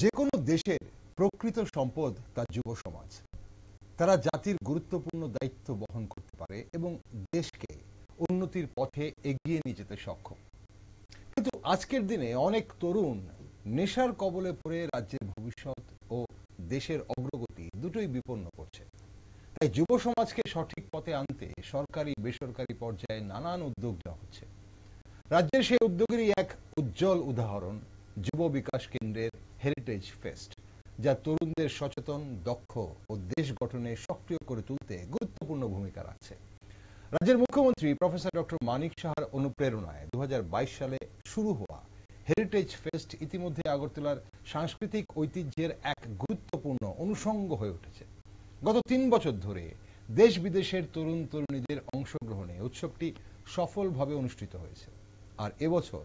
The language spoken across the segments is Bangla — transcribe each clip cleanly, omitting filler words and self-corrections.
যে কোনো দেশের প্রকৃত সম্পদ তার যুব সমাজ। তারা জাতির গুরুত্বপূর্ণ দায়িত্ব বহন করতে পারে এবং দেশকে উন্নতির পথে এগিয়ে নিয়ে যেতে সক্ষম। কিন্তু আজকের দিনে অনেক তরুণ নেশার কবলে পড়ে রাজ্যের ভবিষ্যৎ ও দেশের অগ্রগতি দুটোই বিপন্ন করছে। তাই যুব সমাজকে সঠিক পথে আনতে সরকারি বেসরকারি পর্যায়ে নানান উদ্যোগ নেওয়া হচ্ছে। রাজ্যের সেই উদ্যোগেরই এক উজ্জ্বল উদাহরণ যুব বিকাশ কেন্দ্রের হেরিটেজ ফেস্ট, যা তরুণদের সচেতন, দক্ষ ও দেশ গঠনে সক্রিয় করে তুলতে গুরুত্বপূর্ণ ভূমিকা রাখছে। রাজ্যের মুখ্যমন্ত্রী প্রফেসর ডক্টর মানিক সাহার অনুপ্রেরণায় 2022 সালে শুরু হওয়া হেরিটেজ ফেস্ট ইতিমধ্যে আগরতলার সাংস্কৃতিক ঐতিহ্যের এক গুরুত্বপূর্ণ অনুষঙ্গ হয়ে উঠেছে। গত 3 বছর ধরে দেশ বিদেশের তরুণ তরুণীদের অংশগ্রহণে উৎসবটি সফলভাবে অনুষ্ঠিত হয়েছে। আর এবছর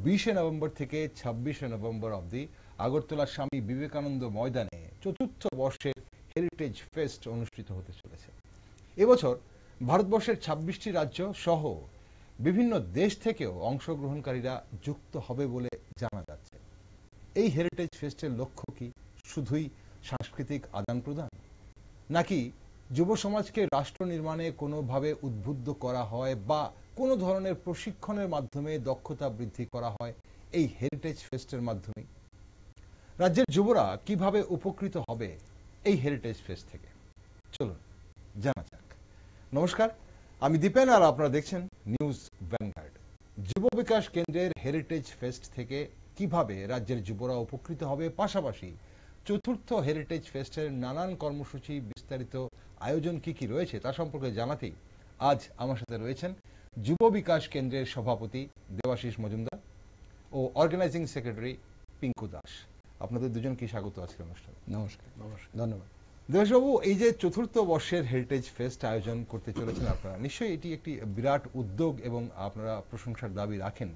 20 নভেম্বর থেকে 26 নভেম্বর অবধি আগরতলার স্বামী বিবেকানন্দ ময়দানে চতুর্থ বর্ষের হেরিটেজ ফেস্ট অনুষ্ঠিত হতে চলেছে। এবছর ভারতবর্ষের 26টি রাজ্য সহ বিভিন্ন দেশ থেকেও অংশগ্রহণকারীরা যুক্ত হবে বলে জানা যাচ্ছে। এই হেরিটেজ ফেস্টের লক্ষ্য কি শুধুই সাংস্কৃতিক আদান প্রদান, নাকি যুব সমাজকে রাষ্ট্র নির্মাণে কোনোভাবে উদ্বুদ্ধ করা হয় বা কোনো ধরনের প্রশিক্ষণের মাধ্যমে দক্ষতা বৃদ্ধি করা হয় এই হেরিটেজ ফেস্টের মাধ্যমে? রাজ্যের যুবরা কিভাবে উপকৃত হবে এই হেরিটেজ ফেস্ট থেকে, চলুন জানা যাক। নমস্কার, আমি দীপেন আর আপনারা দেখছেন নিউজ ভ্যানগার্ড। যুব বিকাশ কেন্দ্রের হেরিটেজ ফেস্ট থেকে কিভাবে রাজ্যের যুবরা উপকৃত হবে, পাশাপাশি চতুর্থ হেরিটেজ ফেস্টের নানান কর্মসূচি, বিস্তারিত আয়োজন কি কি রয়েছে তা সম্পর্কে জানাতেই আজ আমার সাথে রয়েছেন যুব বিকাশ কেন্দ্রের সভাপতি দেবাশিস মজুমদার ও অর্গানাইজিং সেক্রেটারি পিঙ্কু দাস। আপনাদের দুজনকে স্বাগত আজকের অনুষ্ঠানে। নমস্কার। নমস্কার, ধন্যবাদ। দেবাশিসবাবু, এই যে চতুর্থ বর্ষের হেরিটেজ ফেস্ট আয়োজন করতে চলেছেন আপনারা, নিশ্চয়ই এটি একটি বিরাট উদ্যোগ এবং আপনারা প্রশংসার দাবি রাখেন।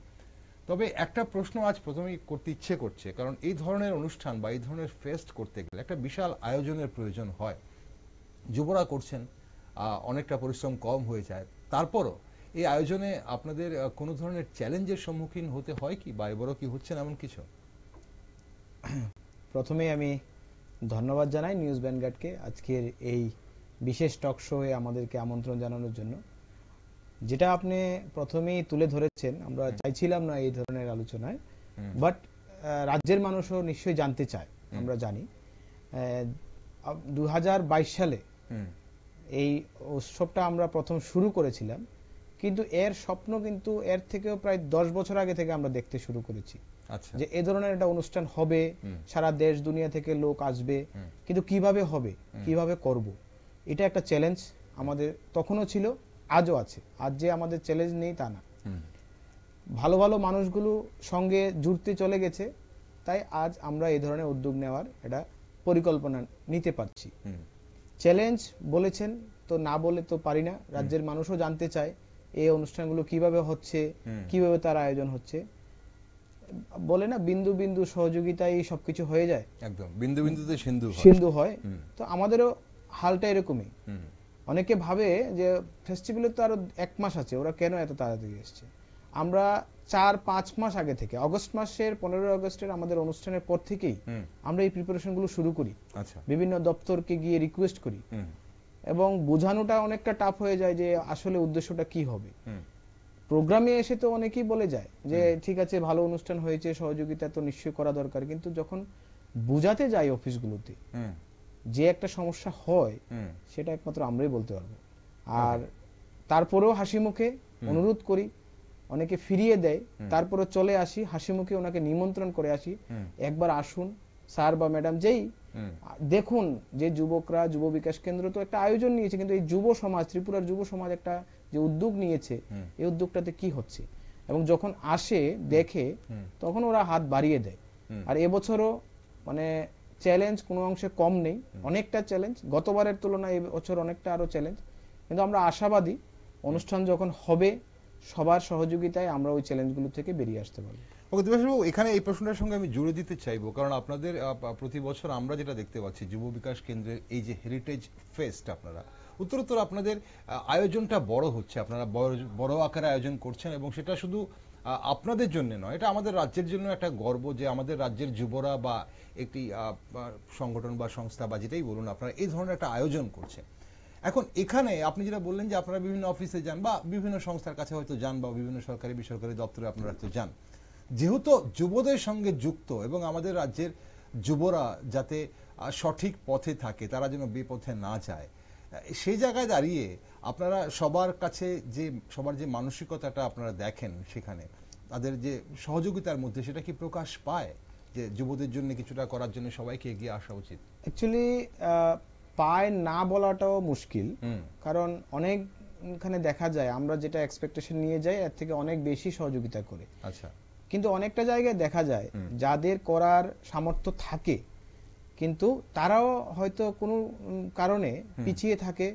তবে একটা প্রশ্ন আজ প্রথমেই করতে ইচ্ছে করছে, কারণ এই ধরনের অনুষ্ঠান বা এই ধরনের ফেস্ট করতে গেলে একটা বিশাল আয়োজনের প্রয়োজন হয়। যুবরা করছেন, অনেকটা পরিশ্রম কম হয়ে যায়, তারপরও এই আয়োজনে আপনাদের কোনো ধরনের চ্যালেঞ্জের সম্মুখীন হতে হয় কি, বা এবারও কি হচ্ছেন এমন কিছু? প্রথমে আমি ধন্যবাদ জানাই নিউজ ভ্যানগার্ডকে আজকের এই বিশেষ টক শোয়ে আমাদেরকে আমন্ত্রণ জানানোর জন্য। যেটা আপনি প্রথমেই তুলে ধরেছেন, আমরা চাইছিলাম না এই ধরনের আলোচনায়, বাট রাজ্যের মানুষও নিশ্চয়ই জানতে চায়। আমরা জানি 2022 সালে এই উৎসবটা আমরা প্রথম শুরু করেছিলাম, কিন্তু এর স্বপ্ন কিন্তু এর থেকেও প্রায় 10 বছর আগে থেকে আমরা দেখতে শুরু করেছি যে এই ধরনের একটা অনুষ্ঠান হবে, সারা দেশ দুনিয়া থেকে লোক আসবে, কিন্তু কিভাবে হবে, কিভাবে করব, এটা একটা চ্যালেঞ্জ আমাদের তখনও ছিল, আজও আছে। আজ যে আমাদের চ্যালেঞ্জ নেই তা না, ভালো ভালো মানুষগুলো সঙ্গে জুড়তে চলে গেছে, তাই আজ আমরা এই ধরনের উদ্যোগ নেওয়ার একটা পরিকল্পনা নিতে পারছি। চ্যালেঞ্জ বলেছেন তো, না বলে তো পারি না। রাজ্যের মানুষও জানতে চায় এই অনুষ্ঠানগুলো কিভাবে হচ্ছে, কিভাবে তার আয়োজন হচ্ছে। বলে না, বিন্দু বিন্দু সহযোগিতায় সবকিছু হয়ে যায়, একদম বিন্দু বিন্দুতে সিন্ধু হয়। তো আমাদেরও হালটা এরকমই। অনেকে ভাবে যে ফেস্টিভ্যালে তো আরো 1 মাস আছে, ওরা কেন এত তাড়াতাড়ি এসছে। আমরা 4-5 মাস আগে থেকে, অগস্ট মাসের 15 আগস্টের আমাদের অনুষ্ঠানের পর থেকেই আমরা এই প্রিপারেশন গুলো শুরু করি। বিভিন্ন দপ্তরকে গিয়ে রিকোয়েস্ট করি, এবং বোঝানোটা অনেকটা টাফ হয়ে যায় যে আসলে উদ্দেশ্যটা কি হবে। প্রোগ্রামে এসে তো অনেকেই বলে যায় যে ঠিক আছে, ভালো অনুষ্ঠান হয়েছে, সহযোগিতা তো নিশ্চয়ই করা দরকার, কিন্তু যখন বুঝাতে যাই অফিসগুলোতে যে একটা সমস্যা হয়, সেটা একমাত্র আমরাই বলতে পারবো। আর তারপরেও হাসি মুখে অনুরোধ করি, অনেকে ফিরিয়ে দেয়, তারপরে চলে আসি হাসি মুখে, ওনাকে নিমন্ত্রণ করে আসি, একবার আসুন স্যার বা ম্যাডাম, যেই দেখুন যে যুবকরা, যুব বিকাশ কেন্দ্র তো একটা আয়োজন নিয়েছে, কিন্তু এই যুব সমাজ, ত্রিপুরার যুব সমাজ একটা যে উদ্যোগ নিয়েছে, এই উদ্যোগটাতে কি হচ্ছে, এবং যখন আসে দেখে তখন ওরা হাত বাড়িয়ে দেয়। আর এবছরও মানে চ্যালেঞ্জ কোনো অংশে কম নেই, অনেকটা চ্যালেঞ্জ, গতবারের তুলনায় এবছর অনেকটা আরো চ্যালেঞ্জ, কিন্তু আমরা আশাবাদী অনুষ্ঠান যখন হবে সবার সহযোগিতায় আমরা ওই চ্যালেঞ্জগুলো থেকে বেরিয়ে আসতে পারবো। ওকে দেবাশিসবাবু, এখানে এই প্রশ্নটার সঙ্গে আমি জুড়ে দিতে চাইবো, কারণ আপনাদের প্রতি বছর আমরা যেটা দেখতে পাচ্ছি যুব বিকাশ কেন্দ্রের এই যে হেরিটেজ ফেস্ট, আপনারা উত্তরোত্তর আপনাদের আয়োজনটা বড় হচ্ছে, আপনারা বড় আকারে আয়োজন করছেন, এবং সেটা শুধু আপনাদের জন্য নয়, এটা আমাদের রাজ্যের জন্য একটা গর্ব যে আমাদের রাজ্যের যুবরা বা একটি সংগঠন বা সংস্থা বা যেটাই বলুন আপনারা এই ধরনের একটা আয়োজন করছে। এখন এখানে আপনি যেটা বললেন যে আপনারা বিভিন্ন অফিসে যান বা বিভিন্ন সংস্থার কাছে হয়তো যান বা বিভিন্ন সরকারি বেসরকারি দপ্তরে আপনারা হয়তো যান, যেহেতু যুবদের সঙ্গে যুক্ত এবং আমাদের রাজ্যের যুবরা যাতে সঠিক পথে থাকে, তারা যেন বিপথে না যায়, সেই জায়গায় দাঁড়িয়ে আপনারা সবার কাছে সবার যে মানসিকতাটা আপনারা দেখেন সেখানে তাদের যে সহযোগিতার মধ্যে, সেটা কি প্রকাশ পায় যে যুবদের জন্য কিছুটা করার জন্য সবাইকে এগিয়ে আসা উচিত? অ্যাকচুয়ালি পায় না বলাটাও মুশকিল, কারণ অনেকখানে দেখা যায় আমরা যেটা এক্সপেকটেশন নিয়ে যাই এর থেকে অনেক বেশি সহযোগিতা করে। আচ্ছা। কিন্তু অনেকটা জায়গায় দেখা যায় যাদের করার সামর্থ্য থাকে কিন্তু তারাও হয়তো কোনো কারণে পিছিয়ে থাকে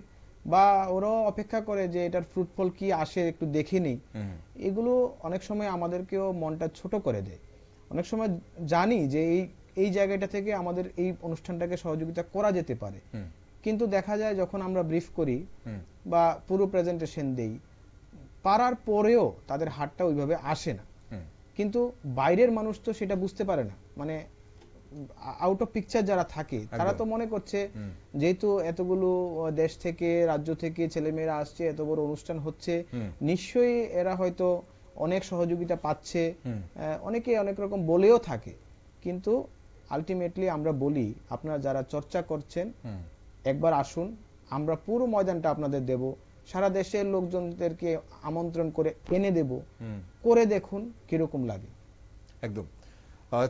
বা ওরাও অপেক্ষা করে যে এটার ফ্রুটফল কি আসে একটু দেখে নেই। এগুলো অনেক সময় আমাদেরকেও মনটা ছোট করে দেয়। অনেক সময় জানি যে এই জায়গাটা থেকে আমাদের এই অনুষ্ঠানটাকে সহযোগিতা করা যেতে পারে, কিন্তু দেখা যায় যখন আমরা ব্রিফ করি বা পুরো প্রেজেন্টেশন দেই, পারার পরেও তাদের হাতটা ওইভাবে আসে না। কিন্তু বাইরের মানুষ তো সেটা বুঝতে পারে না, মানে আউট অফ পিকচার যারা থাকে তারা তো মনে করছে যেহেতু এতগুলো দেশ থেকে রাজ্য থেকে ছেলেমেয়েরা আসছে, এত বড় অনুষ্ঠান হচ্ছে, নিশ্চয়ই এরা হয়তো অনেক সহযোগিতা পাচ্ছে, অনেকে অনেক রকম বলেও থাকে। কিন্তু আলটিমেটলি আমরা বলি আপনারা যারা চর্চা করছেন একবার আসুন, আমরা পুরো ময়দানটা আপনাদের দেব, সারা দেশের লোকজনদেরকে আমন্ত্রণ করে এনে দেব, করে দেখুন কিরকম লাগে। একদম,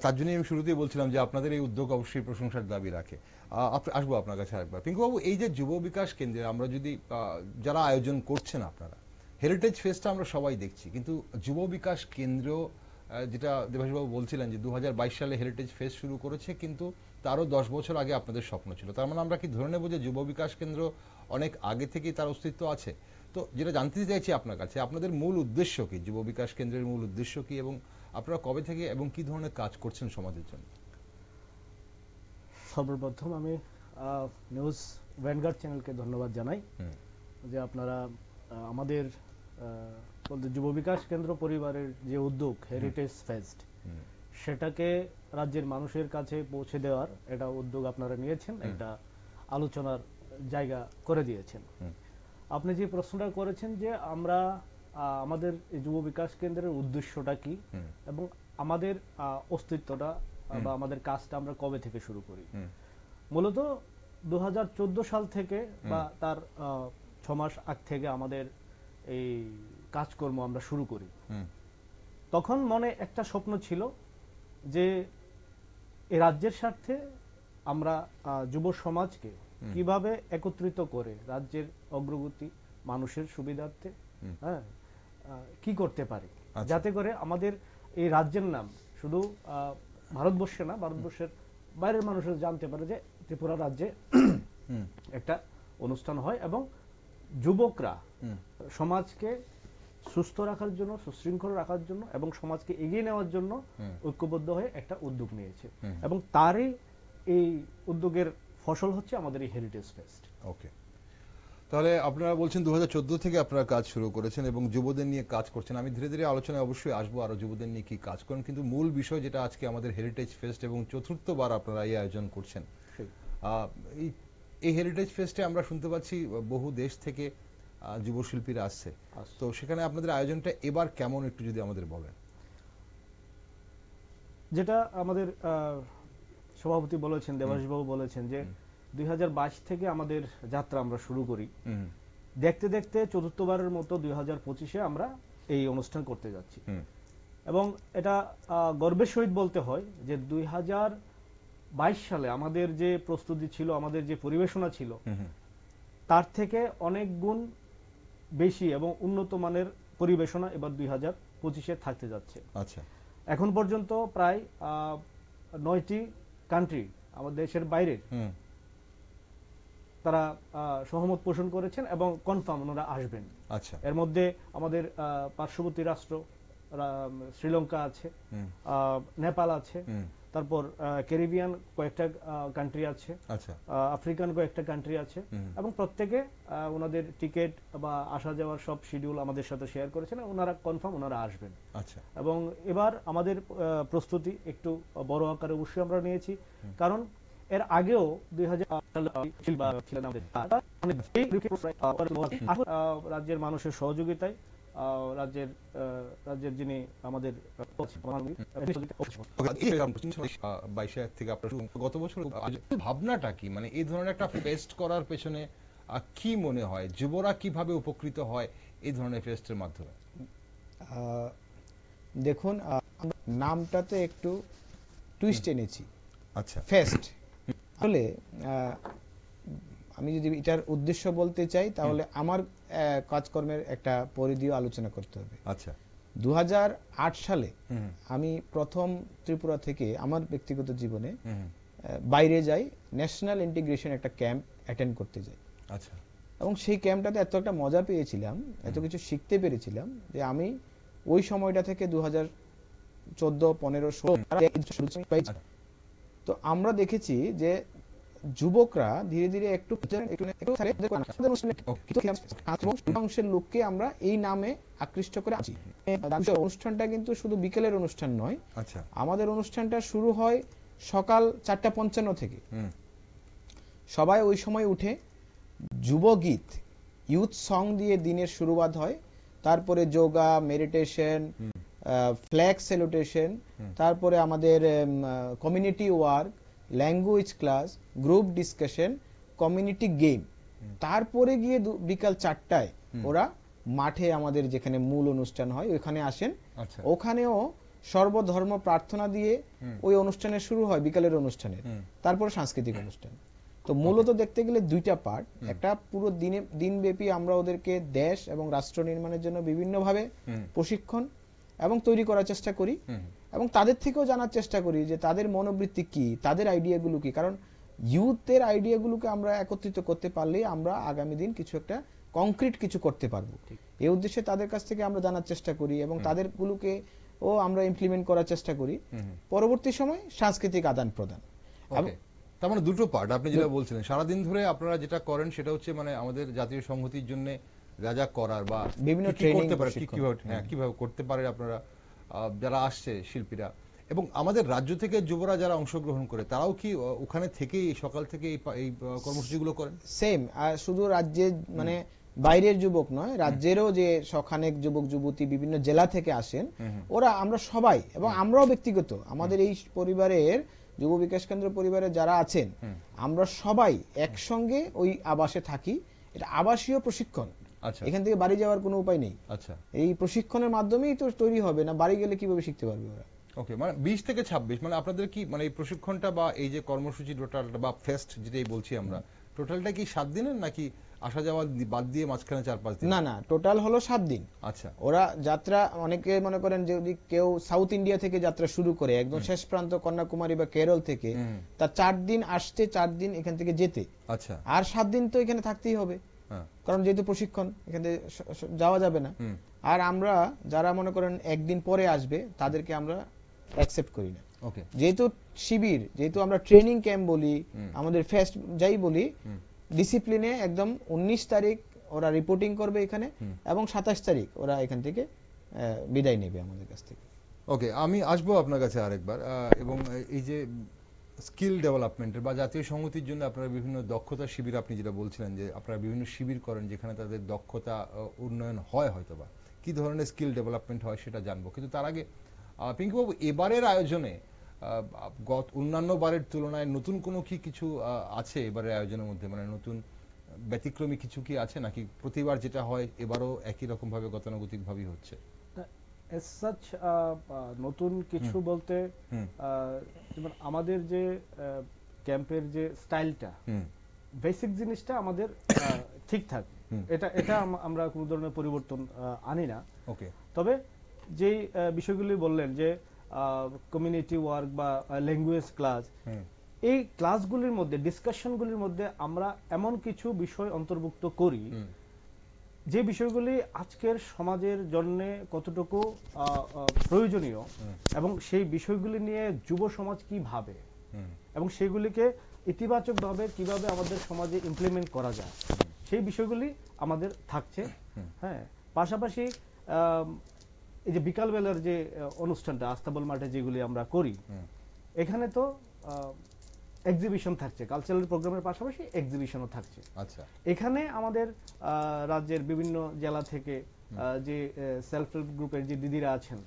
তার জন্যই আমি শুরুতেই বলছিলাম যে আপনাদের এই উদ্যোগ অবশ্যই প্রশংসার দাবি রাখে। আসবো আপনার কাছে আরেকবার। পিঙ্কুবাবু, এই যে যুব বিকাশ কেন্দ্রে আমরা যদি যারা আয়োজন করছেন আপনারা, হেরিটেজ ফেস্টটা আমরা সবাই দেখছি, কিন্তু যুব বিকাশ কেন্দ্র যেটা দেবাশিসবাবু বলছিলেন যে 2022 সালে হেরিটেজ ফেস্ট শুরু করেছে, কিন্তু তারও 10 বছর আগে আপনাদের স্বপ্ন ছিল। তার মানে আমরা কি ধরে নেব যে যুব বিকাশ কেন্দ্র অনেক আগে থেকেই তার অস্তিত্ব আছে? তো যেটা জানতে চাইছি আপনার কাছে, আপনাদের মূল উদ্দেশ্য কি, যুব বিকাশ কেন্দ্রের মূল উদ্দেশ্য কি, এবং আপনারা কবে থেকে এবং কি ধরনের কাজ করছেন সমাজের জন্য? সর্বপ্রথম আমি নিউজ ভ্যানগার্ড চ্যানেলকে ধন্যবাদ জানাই যে আপনারা আমাদের যুব বিকাশ কেন্দ্র পরিবারের যে উদ্যোগ হেরিটেজ ফেস্ট, সেটাকে রাজ্যের মানুষের কাছে পৌঁছে দেওয়ার এটা উদ্যোগ আপনারা নিয়েছেন, একটা আলোচনার জায়গা করে দিয়েছেন। আপনি যে প্রশ্নটা করেছেন যে আমরা আমাদের যুব বিকাশ কেন্দ্রের উদ্দেশ্যটা কি এবং আমাদের অস্তিত্বটা বা আমাদের কাজটা আমরা কবে থেকে শুরু করি, মূলত 2014 সাল থেকে বা তার 6 মাস আগ থেকে আমাদের এই কাজকর্ম আমরা শুরু করি। তখন মনে একটা স্বপ্ন ছিল যে এই রাজ্যের স্বার্থে আমরা যুব সমাজকে কিভাবে একত্রিত করে রাজ্যের অগ্রগতি মানুষের সুবিধার্থে কি করতে পারি, যাতে করে আমাদের এই রাজ্যের নাম শুধু ভারতবর্ষে না, ভারতবর্ষের বাইরের মানুষের জানতে পারে যে ত্রিপুরা রাজ্যে একটা অনুষ্ঠান হয় এবং যুবকরা সমাজকে সুস্থ রাখার জন্য, সুশৃঙ্খল রাখার জন্য এবং সমাজকে এগিয়ে নেওয়ার জন্য ঐক্যবদ্ধ হয়ে একটা উদ্যোগ নিয়েছে এবং তারই এই উদ্যোগের ফসল হচ্ছে আমাদের এই হেরিটেজ ফেস্ট। ওকে, তাহলে আপনারা বলছেন 2014 থেকে আপনারা কাজ শুরু করেছেন এবং যুবদের নিয়ে কাজ করছেন। আমি ধীরে ধীরে আলোচনায় অবশ্যই আসবো আরো যুবদের নিয়ে কি কাজ করেন, কিন্তু মূল বিষয় যেটা আজকে আমাদের হেরিটেজ ফেস্ট এবং চতুর্থবার আপনারা এই আয়োজন করছেন, এই হেরিটেজ ফেস্টে আমরা শুনতে পাচ্ছি বহু দেশ থেকে যুব শিল্পীরা আসছে, তো সেখানে আপনাদের আয়োজনটা এবার কেমন একটু যদি আমাদের বলেন। যেটা আমাদের সভাপতি বলেছেন, দেবাশিসবাবু বলেছেন যে 2022 থেকে আমাদের যাত্রা আমরা শুরু করি, দেখতে দেখতে চতুর্থবারের মতো 2025-এ আমরা এই অনুষ্ঠান করতে যাচ্ছি এবং এটা গর্বের সহিত বলতে হয় যে 2022 সালে আমাদের যে প্রস্তুতি ছিল, আমাদের যে পরিবেশনা ছিল, তার থেকে অনেক গুণ বেশি এবং উন্নত মানের পরিবেশনা এবার 2025-এ থাকতে যাচ্ছে। আচ্ছা, এখন পর্যন্ত প্রায় 9টি কান্ট্রি আমাদের দেশের বাইরের তারা সহমত পোষণ করেছেন এবং কনফার্ম ওনারা আসবেন। আচ্ছা, এর মধ্যে আমাদের পার্শ্ববর্তী রাষ্ট্র শ্রীলঙ্কা আছে, নেপাল আছে, তারপর ক্যারিবিয়ান কয়েকটা কান্ট্রি আছে, আচ্ছা, আফ্রিকান কয়েকটা কান্ট্রি আছে, এবং প্রত্যেকে ওনাদের টিকিট বা আসা যাওয়ার সব শিডিউল আমাদের সাথে শেয়ার করেছেন, ওনারা কনফার্ম ওনারা আসবেন। আচ্ছা, এবং এবার আমাদের প্রস্তুতি একটু বড় আকারে অবশ্যই আমরা নিয়েছি, কারণ এর আগেও 2000 রাজ্যের মানুষের সহযোগিতায় রাজ্যের যিনি আমাদের থেকে আপনার গত বছর ভাবনাটা কি, মানে এই ধরনের একটা ফেস্ট করার পেছনে কি মনে হয়, যুবরা কিভাবে উপকৃত হয় এই ধরনের ফেস্টের মাধ্যমে? দেখুন, নামটাতে একটু টুইস্ট এনেছি। আচ্ছা, ফেস্ট আসলে আমি যদি এটার উদ্দেশ্য বলতে চাই তাহলে আমার কাজকর্মের একটা পরিধিও আলোচনা করতে হবে। আচ্ছা, 2008 সালে আমি প্রথম ত্রিপুরা থেকে আমার ব্যক্তিগত জীবনে বাইরে যাই, ন্যাশনাল ইন্টিগ্রেশন একটা ক্যাম্প অ্যাটেন্ড করতে যাই। আচ্ছা, এবং সেই ক্যাম্পটাতে এত একটা মজা পেয়েছিলাম, এত কিছু শিখতে পেরেছিলাম যে আমি ওই সময়টা থেকে 2014-15-16 তো আমরা দেখেছি যে যুবকরা ধীরে ধীরে একটু অংশের লোককে আমরা এই নামে আকৃষ্ট করে আছি। অনুষ্ঠানটা কিন্তু শুধু বিকেলের অনুষ্ঠান নয়, আমাদের অনুষ্ঠানটা শুরু হয় সকাল 4:55 থেকে। সবাই ওই সময় উঠে যুবগীত, ইউথ সং দিয়ে দিনের শুরুয়াত হয়, তারপরে যোগা, মেডিটেশন, ফ্ল্যাগ স্যালুটেশন, তারপরে আমাদের community work, language class, group discussion, community game, তারপরে গিয়ে বিকাল 4টায় ওরা মাঠে আমাদের যেখানে মূল অনুষ্ঠান হয় ওইখানে আসেন। ওখানেও সর্বধর্ম প্রার্থনা দিয়ে ওই অনুষ্ঠানের শুরু হয় বিকালের অনুষ্ঠানের, তারপরে সাংস্কৃতিক অনুষ্ঠান। তো মূলত দেখতে গেলে দুইটা পার্ট, একটা পুরো দিনব্যাপী আমরা ওদেরকে দেশ এবং রাষ্ট্র নির্মাণের জন্য বিভিন্নভাবে প্রশিক্ষণ এবং তৈরি করার চেষ্টা করি, এবং তাদের থেকেও জানার চেষ্টা করি যে তাদের মনোবৃত্তি কি, তাদের আইডিয়াগুলো কি। কারণ ইউথের আইডিয়াগুলোকে আমরা একত্রিত করতে পারলেই আমরা আগামী দিন কিছু একটা কংক্রিট কিছু করতে পারবো। এই উদ্দেশ্যে তাদের কাছ থেকে আমরা জানার চেষ্টা করি এবং তাদেরগুলোকে আমরা ইমপ্লিমেন্ট করার চেষ্টা করি। পরবর্তী সময় সাংস্কৃতিক আদান প্রদান। তার মানে দুটো পার্ট আপনি যেটা বলছিলেন, সারাদিন ধরে আপনারা যেটা করেন সেটা হচ্ছে মানে আমাদের জাতীয় সংহতির জন্য যা যা করার বা বিভিন্ন ট্রেনিং কিভাবে করতে পারে আপনারা যারা আসছে শিল্পীরা, এবং আমাদের রাজ্য থেকে যুবরা যারা অংশগ্রহণ করে তারাও কি ওখানে থেকেই সকাল থেকে এই কর্মসূচিগুলো করেন? সেম, আর শুধু রাজ্যের মানে বাইরের যুবক নয়, রাজ্যেরও যে শখানেক যুবক যুবতী বিভিন্ন জেলা থেকে আসেন, ওরা আমরা সবাই, এবং আমরাও ব্যক্তিগত আমাদের এই পরিবারের যুব বিকাশ কেন্দ্র পরিবারে যারা আছেন আমরা সবাই একসঙ্গে ওই আবাসে থাকি। এটা আবাসীয় প্রশিক্ষণ, এখান থেকে বাড়ি যাওয়ার কোনো উপায় নেই। এই প্রশিক্ষণের মাধ্যমেই তো তৈরি হবে, না বাড়ি গেলে কিভাবে শিখতে পারবে ওরা? ওকে, মানে 20 থেকে 26 মানে আপনাদের কি মানে এই প্রশিক্ষণটা বা এই যে কর্মসূচি টোটালটা বা ফেস্ট যেটাই বলছি আমরা, টোটালটা কি 7 দিনের নাকি আসা যাওয়া বাদ দিয়ে মাঝখানে 4-5 দিন? না, টোটাল হলো 7 দিন। আচ্ছা, ওরা যাত্রা, অনেকে মনে করেন যদি কেউ সাউথ ইন্ডিয়া থেকে যাত্রা শুরু করে একদম শেষ প্রান্ত কন্যাকুমারী বা কেরল থেকে, তার 4 দিন আসতে, 4 দিন এখান থেকে যেতে, আচ্ছা, আর 7 দিন তো এখানে থাকতেই হবে, কারণ যেহেতু প্রশিক্ষণ এখান থেকে যাওয়া যাবে না। আর আমরা যারা মনে করেন একদিন পরে আসবে তাদেরকে আমরা অ্যাকসেপ্ট করি না। যেহেতু শিবির, যেহেতু আমরা ট্রেনিং ক্যাম্প বলি, আমাদের ফেস্ট যাই বলি, ডিসিপ্লিনে একদম 19 তারিখ ওরা রিপোর্টিং করবে এখানে, এবং 27 তারিখ ওরা এখান থেকে বিদায় নেবে আমাদের কাছ থেকে। ওকে, আমি আসবো আপনার কাছে আরেকবার। এবং এই যে স্কিল ডেভেলপমেন্টের বা জাতীয় সংহতির জন্য আপনারা বিভিন্ন দক্ষতা শিবির, আপনি যেটা বলছিলেন যে আপনারা বিভিন্ন শিবির করেন যেখানে তাদের দক্ষতা উন্নয়ন হয়, হয়তোবা কি ধরনের স্কিল ডেভেলপমেন্ট হয় সেটা জানবো। কিন্তু তার আগে পিঙ্কু বাবু, এবারের আয়োজনে অন্যান্য বারের তুলনায় নতুন কোনো কি কিছু আছে এবারের আয়োজনের মধ্যে, মানে নতুন ব্যতিক্রমী কিছু কি আছে, নাকি প্রতিবার যেটা হয় এবারও একই রকম ভাবে গতানুগতিক ভাবেই হচ্ছে? নতুন কিছু বলতে যেমন আমাদের যে ক্যাম্পের যে স্টাইলটা, বেসিক জিনিসটা আমাদের ঠিকঠাক, এটা আমরা কোনো ধরনের পরিবর্তন আনি না। ওকে, তবে যে বিষয়গুলি বললেন যে কমিউনিটি ওয়ার্ক বা ল্যাঙ্গুয়েজ ক্লাস, এই ক্লাসগুলির মধ্যে, ডিসকাশনগুলির মধ্যে আমরা এমন কিছু বিষয় অন্তর্ভুক্ত করি যে বিষয়গুলি আজকের সমাজের জন্য কতটুকু প্রয়োজনীয় এবং সেই বিষয়গুলি নিয়ে যুব সমাজ কি ভাবে এবং সেগুলিকে ইতিবাচকভাবে কিভাবে আমাদের সমাজে ইমপ্লিমেন্ট করা যায় সেই বিষয়গুলি আমাদের থাকছে। হ্যাঁ, পাশাপাশি এই যে বিকালবেলার যে অনুষ্ঠানটা আস্তাবল মাঠে যেগুলি আমরা করি, এখানে তো এক্সিবিশন থাকছে, কালচারাল প্রোগ্রামের পাশাপাশি এক্সিবিশনও থাকছে। আচ্ছা, এখানে আমাদের রাজ্যের বিভিন্ন জেলা থেকে যে সেলফ হেল্প গ্রুপের যে দিদিরা আছেন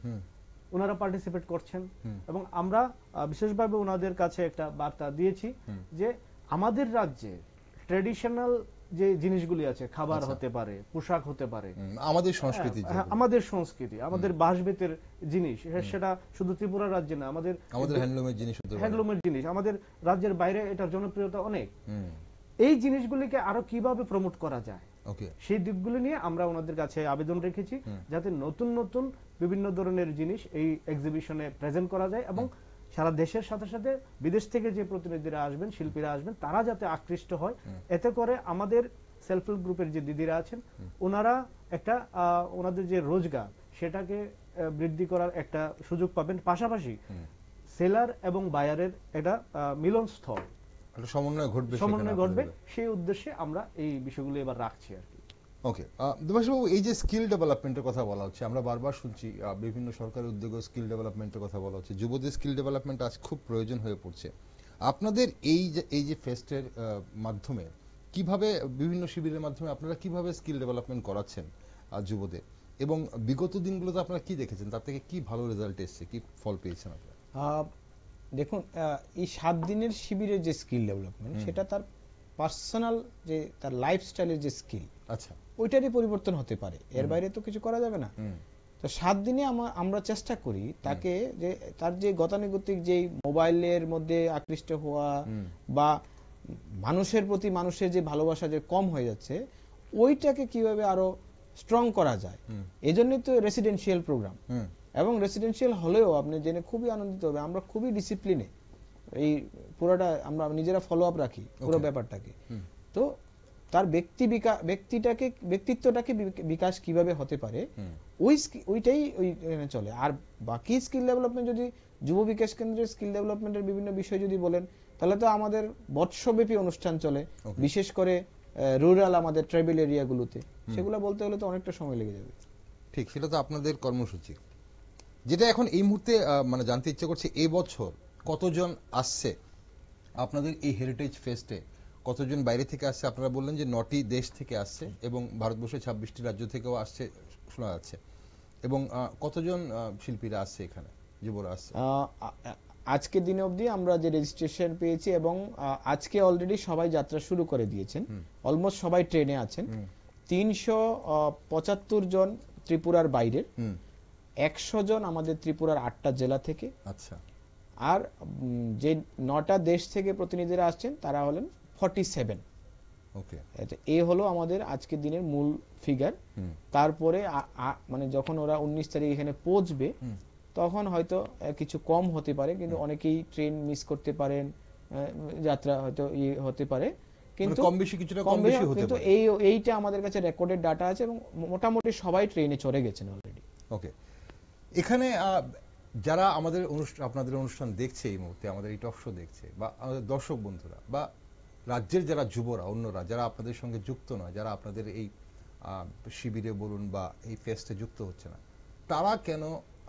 ওনারা পার্টিসিপেট করছেন এবং আমরা বিশেষভাবে ওনাদের কাছে একটা বার্তা দিয়েছি যে আমাদের রাজ্যে ট্র্যাডিশনাল যে জিনিসগুলি আছে, খাবার হতে পারে, পোশাক হতে পারে, আমাদের সংস্কৃতি, আমাদের বাসবেতের জিনিস, সেটা শুধু ত্রিপুরা রাজ্যে না, আমাদের হ্যান্ডলুমের জিনিস আমাদের রাজ্যের বাইরে এটার জনপ্রিয়তা অনেক। এই জিনিসগুলিকে আরো কিভাবে প্রমোট করা যায় সেই দিকগুলি নিয়ে আমরা ওনাদের কাছে আবেদন রেখেছি যাতে নতুন নতুন বিভিন্ন ধরনের জিনিস এই এক্সিবিশনে প্রেজেন্ট করা যায় এবং সারা দেশের সাথে সাথে বিদেশ থেকে যে প্রতিনিধিরা আসবেন, শিল্পীরা আসবেন, তারা যাতে আকৃষ্ট হয়। এতে করে আমাদের সেলফ হেল্প গ্রুপের যে দিদিরা আছেন ওনারা একটা ওনাদের যে রোজগার সেটাকে বৃদ্ধি করার একটা সুযোগ পাবেন, পাশাপাশি সেলার এবং বায়ারের একটা মিলনস্থল, সমন্বয় ঘটবে, সেই উদ্দেশ্যে আমরা এই বিষয়গুলো এবার রাখছি আর কি। ওকে, দেবাশবাবু, এই যে স্কিল ডেভেলপমেন্টের কথা বলা হচ্ছে, আমরা বারবার শুনছি বিভিন্ন সরকারি উদ্যোগে স্কিল ডেভেলপমেন্টের কথা বলা হচ্ছে, যুবদের স্কিল ডেভেলপমেন্ট আজ খুব প্রয়োজন হয়ে পড়ছে। আপনাদের এই যে ফেস্টের মাধ্যমে কিভাবে, বিভিন্ন শিবিরের মাধ্যমে আপনারা কিভাবে স্কিল ডেভেলপমেন্ট করাচ্ছেন যুবদের, এবং বিগত দিনগুলোতে আপনারা কি দেখেছেন, তার থেকে কি ভালো রেজাল্ট এসেছে, কি ফল পেয়েছেন আপনারা? দেখুন, এই 7 দিনের শিবিরের যে স্কিল ডেভেলপমেন্ট সেটা তার পার্সোনাল যে তার লাইফস্টাইলের যে স্কিল, আচ্ছা, ওইটারই পরিবর্তন হতে পারে, এর বাইরে তো কিছু করা যাবে না। তো 7 দিনে আমরা চেষ্টা করি তাকে যে তার যে গতানুগতিক যে মোবাইলের মধ্যে আকৃষ্ট হওয়া বা মানুষের প্রতি মানুষের যে ভালোবাসা যে কম হয়ে যাচ্ছে ওইটাকে কিভাবে আরো স্ট্রং করা যায়, এজন্যই তো রেসিডেন্সিয়াল প্রোগ্রাম। এবং রেসিডেন্সিয়াল হলেও আপনি জেনে খুবই আনন্দিত হবে, আমরা খুবই ডিসিপ্লিনে এই পুরোটা আমরা নিজেরা ফলো আপ রাখি পুরো ব্যাপারটাকে। তো তার ব্যক্তিত্বটাকে বিকাশ কিভাবে হতে পারে ওইটাই চলে। আর বাকি স্কিল ডেভেলপমেন্ট যদি যুব বিকাশ কেন্দ্রের স্কিল ডেভেলপমেন্টের বিভিন্ন বিষয় যদি বলেন তাহলে তো আমাদের বর্ষব্যাপী অনুষ্ঠান চলে, বিশেষ করে রুরাল আমাদের ট্রাইবাল এরিয়াগুলোতে, সেগুলো বলতে হলে তো অনেকটা সময় লেগে যাবে। ঠিক, সেটা তো আপনাদের কর্মসূচি। যেটা এখন এই মুহূর্তে মানে জানতে ইচ্ছে করছে, এবছর কতজন আসছে আপনাদের এই হেরিটেজ ফেস্টে, কতজন বাইরে থেকে আসছে? আপনারা বললেন যে 9টি দেশ থেকে আসছে এবং ভারতবর্ষের 26টি রাজ্য থেকেও আসছে শোনা যাচ্ছে, এবং কতজন শিল্পীরা আসছে এখানে, যুবরা আসছে? আজকে দিনে অবধি আমরা যে রেজিস্ট্রেশন পেয়েছি এবং আজকে অলরেডি সবাই যাত্রা শুরু করে দিয়েছেন, অলমোস্ট সবাই ট্রেনে আছেন। 375 জন ত্রিপুরার বাইরের, 100 জন আমাদের ত্রিপুরার 8টা জেলা থেকে, আচ্ছা, আর যে 9টা দেশ থেকে প্রতিনিধিরা আসছেন তারা হলেন 47। ওকে, এই হলো আমাদের আজকের দিনের মূল ফিগার। তারপরে মানে যখন ওরা 19 তারিখ এখানে পৌঁছবে তখন হয়তো কিছু কম হতে পারে, কিন্তু অনেকেই ট্রেন মিস করতে পারেন, যাত্রা হয়তো হতে পারে, কিন্তু কম বেশি কিছুটা কম বেশি হতে পারে। এইটা আমাদের কাছে রেকর্ডেড ডাটা আছে এবং মোটামুটি সবাই ট্রেনে চড়ে গেছেন অলরেডি। ওকে, এখানে যারা আমাদের আপনাদের অনুষ্ঠান দেখছে এই মুহূর্তে, আমাদের এই টক শো দেখছে, বা আমাদের দর্শক বন্ধুরা, বা রাজ্যের যারা যুবরা, অন্যরা যারা আপনাদের সঙ্গে যুক্ত নয়, যারা আপনাদের এই শিবিরে বলুন বা এই ফেস্টে যুক্ত হচ্ছে না, তারা কেন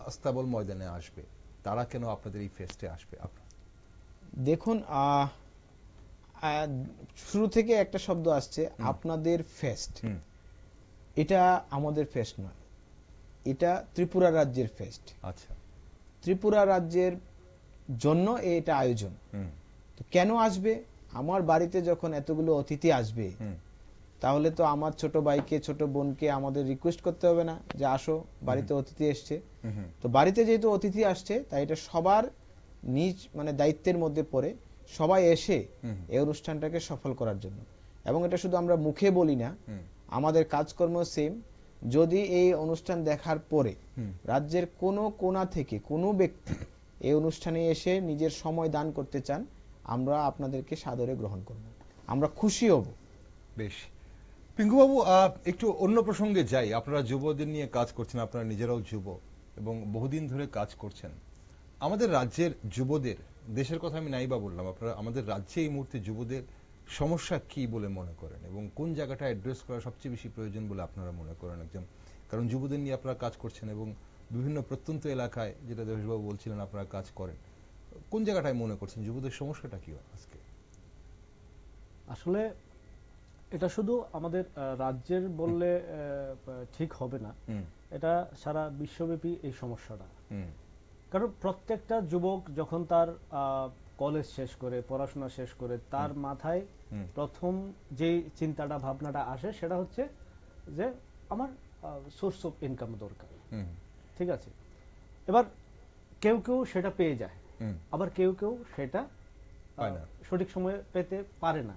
আস্তাবল ময়দানে আসবে, তারা কেন আপনাদের এই ফেস্টে আসবে? দেখুন, শুরু থেকে একটা শব্দ আসছে আপনাদের ফেস্ট। এটা আমাদের ফেস্ট নয়, এটা ত্রিপুরা রাজ্যের ফেস্ট। আচ্ছা, ত্রিপুরা রাজ্যের জন্য এটা আয়োজন। তো কেন আসবে? আমার বাড়িতে যখন এতগুলো অতিথি আসবে তাহলে তো আমার ছোট ভাইকে, ছোট বোনকে আমাদের রিকোয়েস্ট করতে হবে না যে আসো, বাড়িতে অতিথি এসছে। তো বাড়িতে যেহেতু অতিথি আসছে তাই এটা সবার নিজ মানে দায়িত্বের মধ্যে পড়ে সবাই এসে এই অনুষ্ঠানটাকে সফল করার জন্য। এবং এটা শুধু আমরা মুখে বলি না, আমাদের কাজকর্ম সেম। যদি এই অনুষ্ঠান দেখার পরে রাজ্যের কোনো কোণা থেকে কোনো ব্যক্তি এই অনুষ্ঠানে এসে নিজের সময় দান করতে চান, আমরা আপনাদেরকে সাদরে গ্রহণ করব, আমরা খুশি হব। বেশ, পিঙ্কুবাবু, একটু অন্য প্রসঙ্গে যাই। আপনারা যুবদের নিয়ে কাজ করছেন, আপনারা নিজেরাও যুব এবং বহুদিন ধরে কাজ করছেন। আমাদের রাজ্যের যুবদের, দেশের কথা আমি নাইবা বললাম, আপনারা আমাদের রাজ্যে এই মুহূর্তে যুবদের সমস্যা কি বলে মনে করেন এবং কোন জায়গাটা অ্যাড্রেস করা সবচেয়ে বেশি প্রয়োজন বলে আপনারা মনে করেন একজন, কারণ যুবদের নিয়ে আপনারা কাজ করছেন এবং বিভিন্ন প্রত্যন্ত এলাকায়, যেটা দেবেশবাবু বলছিলেন, আপনারা কাজ করেন। কোন জায়গাটায় মনে করছেন যুবদের সমস্যাটা কি আজকে? আসলে এটা শুধু আমাদের রাজ্যের বললে ঠিক হবে না, এটা সারা বিশ্বব্যাপী এই সমস্যাটা। কারণ প্রত্যেকটা যুবক যখন তার কলেজ শেষ করে, পড়াশোনা শেষ করে, তার মাথায় প্রথম যে চিন্তাটা ভাবনাটা আসে সেটা হচ্ছে যে আমার সোর্স অফ ইনকাম দরকার। ঠিক আছে, এবার কেউ কেউ সেটা পেয়ে যায়, আবার কেউ কেউ সেটা সঠিক সময়ে পেতে পারে না।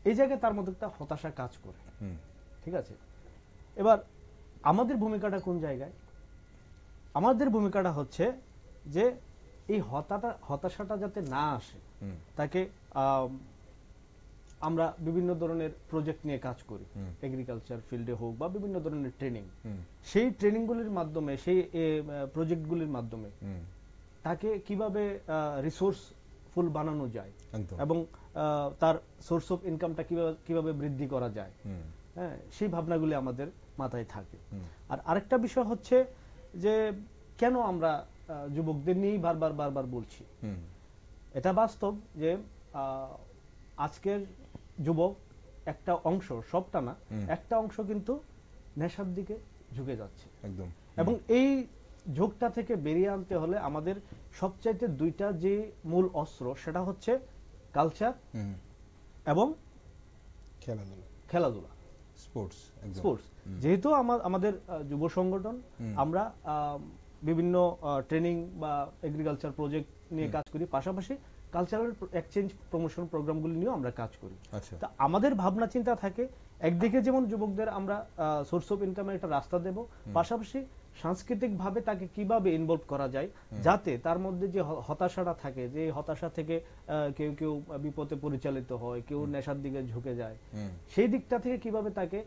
এই জায়গায় তার মধ্যে একটা হতাশা কাজ করে। ঠিক আছে, এবার আমাদের ভূমিকাটা কোন জায়গায়? আমাদের ভূমিকাটা হচ্ছে যে এই হতাশাটা যাতে না আসে, তাকে আমরা বিভিন্ন ধরনের প্রজেক্ট নিয়ে কাজ করি, এগ্রিকালচার ফিল্ডে হোক বা বিভিন্ন ধরনের ট্রেনিং। সেই ট্রেনিংগুলির মাধ্যমে, সেই প্রজেক্টগুলির মাধ্যমে তাকে কিভাবে রিসোর্সফুল বানানো যায় এবং তার সোর্স অফ ইনকামটা কিভাবে বৃদ্ধি করা যায়, হ্যাঁ, সেই ভাবনাগুলি আমাদের মাথায় থাকে। আর আরেকটা বিষয় হচ্ছে যে কেন আমরা যুবকদের নিয়েই বারবার বলছি। এটা বাস্তব যে আজকের যুবক একটা অংশ, সবটা না, একটা অংশ কিন্তু নেশার দিকে ঝুঁকে যাচ্ছে একদম। এবং এই ঝোঁকটা থেকে বেরিয়ে আনতে হলে আমাদের সবচাইতে দুইটা যে মূল অস্ত্র, সেটা হচ্ছে কালচার এবং খেলাধুলা, স্পোর্টস। যেহেতু আমাদের যুব সংগঠন, আমরা বিভিন্ন ট্রেনিং বা এগ্রিকালচার প্রজেক্ট নিয়ে কাজ করি, পাশাপাশি কালচারাল এক্সচেঞ্জ প্রমোশন প্রোগ্রামগুলি নিয়েও আমরা কাজ করি। তা আমাদের ভাবনা চিন্তা থাকে, একদিকে যেমন যুবকদের আমরা সোর্স অফ ইনকামের একটা রাস্তা দেব, পাশাপাশি সাংস্কৃতিক ভাবে তাকে কিভাবে ইনভলভ করা যায়, যাতে তার মধ্যে যে হতাশাটা থাকে, যে হতাশা থেকে কেউ কেউ বিপদে পরিচালিত হয়, কেউ নেশার দিকে ঝুঁকে যায়, সেই দিকটা থেকে কিভাবে তাকে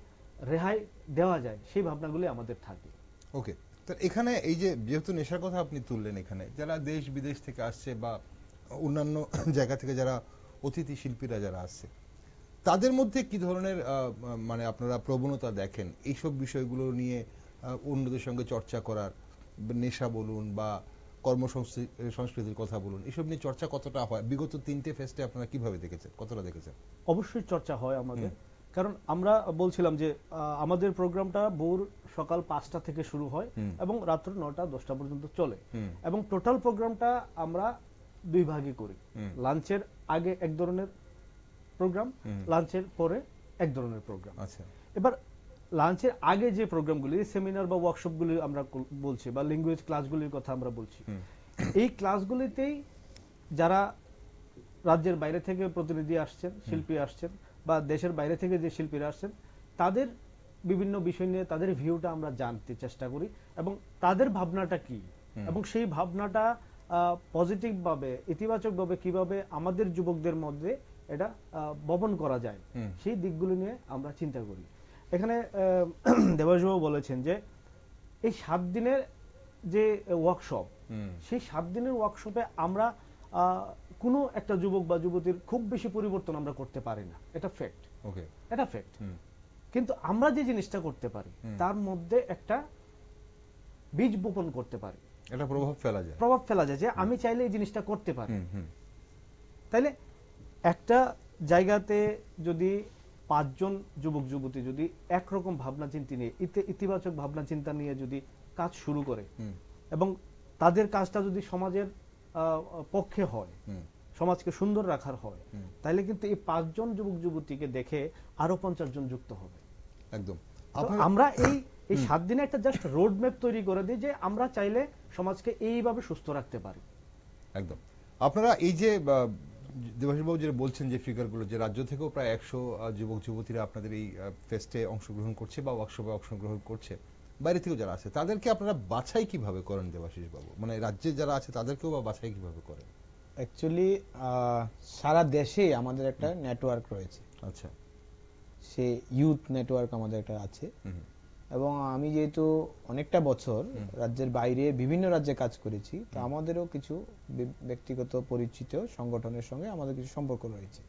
রেহাই দেওয়া যায়, সেই ভাবনাগুলি আমাদের থাকে। ওকে, তো এখানে এই যে যেহেতু নেশার কথা আপনি তুললেন, এখানে যারা দেশ বিদেশ থেকে আসছে বা অন্যান্য জায়গা থেকে যারা অতিথি শিল্পীরা যারা আসছে, তাদের মধ্যে কি ধরনের মানে আপনারা প্রবণতা দেখেন এইসব বিষয়গুলো নিয়ে অন্যদের সঙ্গে চর্চা করার? নেশা বলুন বা কর্মসংস্কৃতির কথা বলুন, এসব নিয়ে চর্চা কতটা হয়? বিগত 3টে ফেস্টে আপনারা কিভাবে দেখেছেন, কতটা দেখেছেন? অবশ্যই চর্চা হয় আমাদের, কারণ আমরা বলছিলাম যে আমাদের প্রোগ্রামটা ভোর সকাল 5টা থেকে শুরু হয় এবং রাত্র 9টা 10টা পর্যন্ত চলে, এবং টোটাল প্রোগ্রামটা আমরা দুই ভাগে করি। লাঞ্চের আগে এক ধরনের প্রোগ্রাম, লাঞ্চের পরে এক ধরনের প্রোগ্রাম। আচ্ছা, এবার লাঞ্চের আগে যে প্রোগ্রামগুলি, সেমিনার বা ওয়ার্কশপগুলি আমরা বলছি, বা ল্যাঙ্গুয়েজ ক্লাসগুলির কথা আমরা বলছি, এই ক্লাসগুলিতেই যারা রাজ্যের বাইরে থেকে প্রতিনিধি আসছেন, শিল্পী আসছেন, বা দেশের বাইরে থেকে যে শিল্পীরা আসছেন, তাদের বিভিন্ন বিষয় নিয়ে তাদের ভিউটা আমরা জানতে চেষ্টা করি এবং তাদের ভাবনাটা কি, এবং সেই ভাবনাটা পজিটিভ ভাবে, ইতিবাচক ভাবে কিভাবে আমাদের যুবকদের মধ্যে এটা বপন করা যায়, সেই দিকগুলো নিয়ে আমরা চিন্তা করি। এখানে দেবাশবাবু বলেছেন যে এই 7 দিনের যে ওয়ার্কশপ, সেই 7 দিনের ওয়ার্কশপে আমরা কোনো একটা যুবক বা যুবতীর খুব বেশি পরিবর্তন আমরা করতে পারি না, এটা ফ্যাক্ট। ওকে, এটা ফ্যাক্ট। কিন্তু আমরা যে জিনিসটা করতে পারি, তার মধ্যে একটা বীজ বপন করতে পারি, এটা প্রভাব ফেলা যায় যে আমি চাইলে এই জিনিসটা করতে পারি। তাইলে একটা জায়গাতে যদি 5 জন যুবক যুবতী যদি একরকম ভাবনা চিন্তা নিয়ে, ইতিবাচক ভাবনা চিন্তা নিয়ে যদি কাজ শুরু করে এবং তাদের কাজটা যদি সমাজের পক্ষে হয়, সমাজকে সুন্দর রাখার হয়, তাহলে কিন্তু এই 5 জন যুবক যুবতীকে দেখে আরো 50 জন যুক্ত হবে। একদম। আমরা এই 7 দিনে একটা জাস্ট রোড ম্যাপ তৈরি করে দিই যে আমরা চাইলে সমাজকে এইভাবে সুস্থ রাখতে পারি। একদম। আপনারা এই যে দেবাশিসবাবু যেটা বলছেন যে ফিগারগুলো, যে রাজ্য থেকেও প্রায় 100 যুবক যুবতীরা আপনাদের এই ফেস্টে অংশগ্রহণ করছে বা ওয়ার্কশপে অংশগ্রহণ করছে, বাইরে থেকেও যারা আছে, তাদেরকে আপনারা বাছাই কিভাবে করেন দেবাশিস বাবু? মানে রাজ্যে যারা আছে তাদেরকেও বা বাছাই কিভাবে করেন? অ্যাকচুয়ালি সারা দেশে আমাদের একটা নেটওয়ার্ক রয়েছে। আচ্ছা, সে ইউথ নেটওয়ার্ক আমাদের একটা আছে। এবং আমি যেহেতু অনেকটা বছর রাজ্যের বাইরে বিভিন্ন রাজ্যে কাজ করেছি, তো আমাদেরও কিছু ব্যক্তিগত পরিচিত সংগঠনের সঙ্গে আমাদের কিছু সম্পর্ক রয়েছে।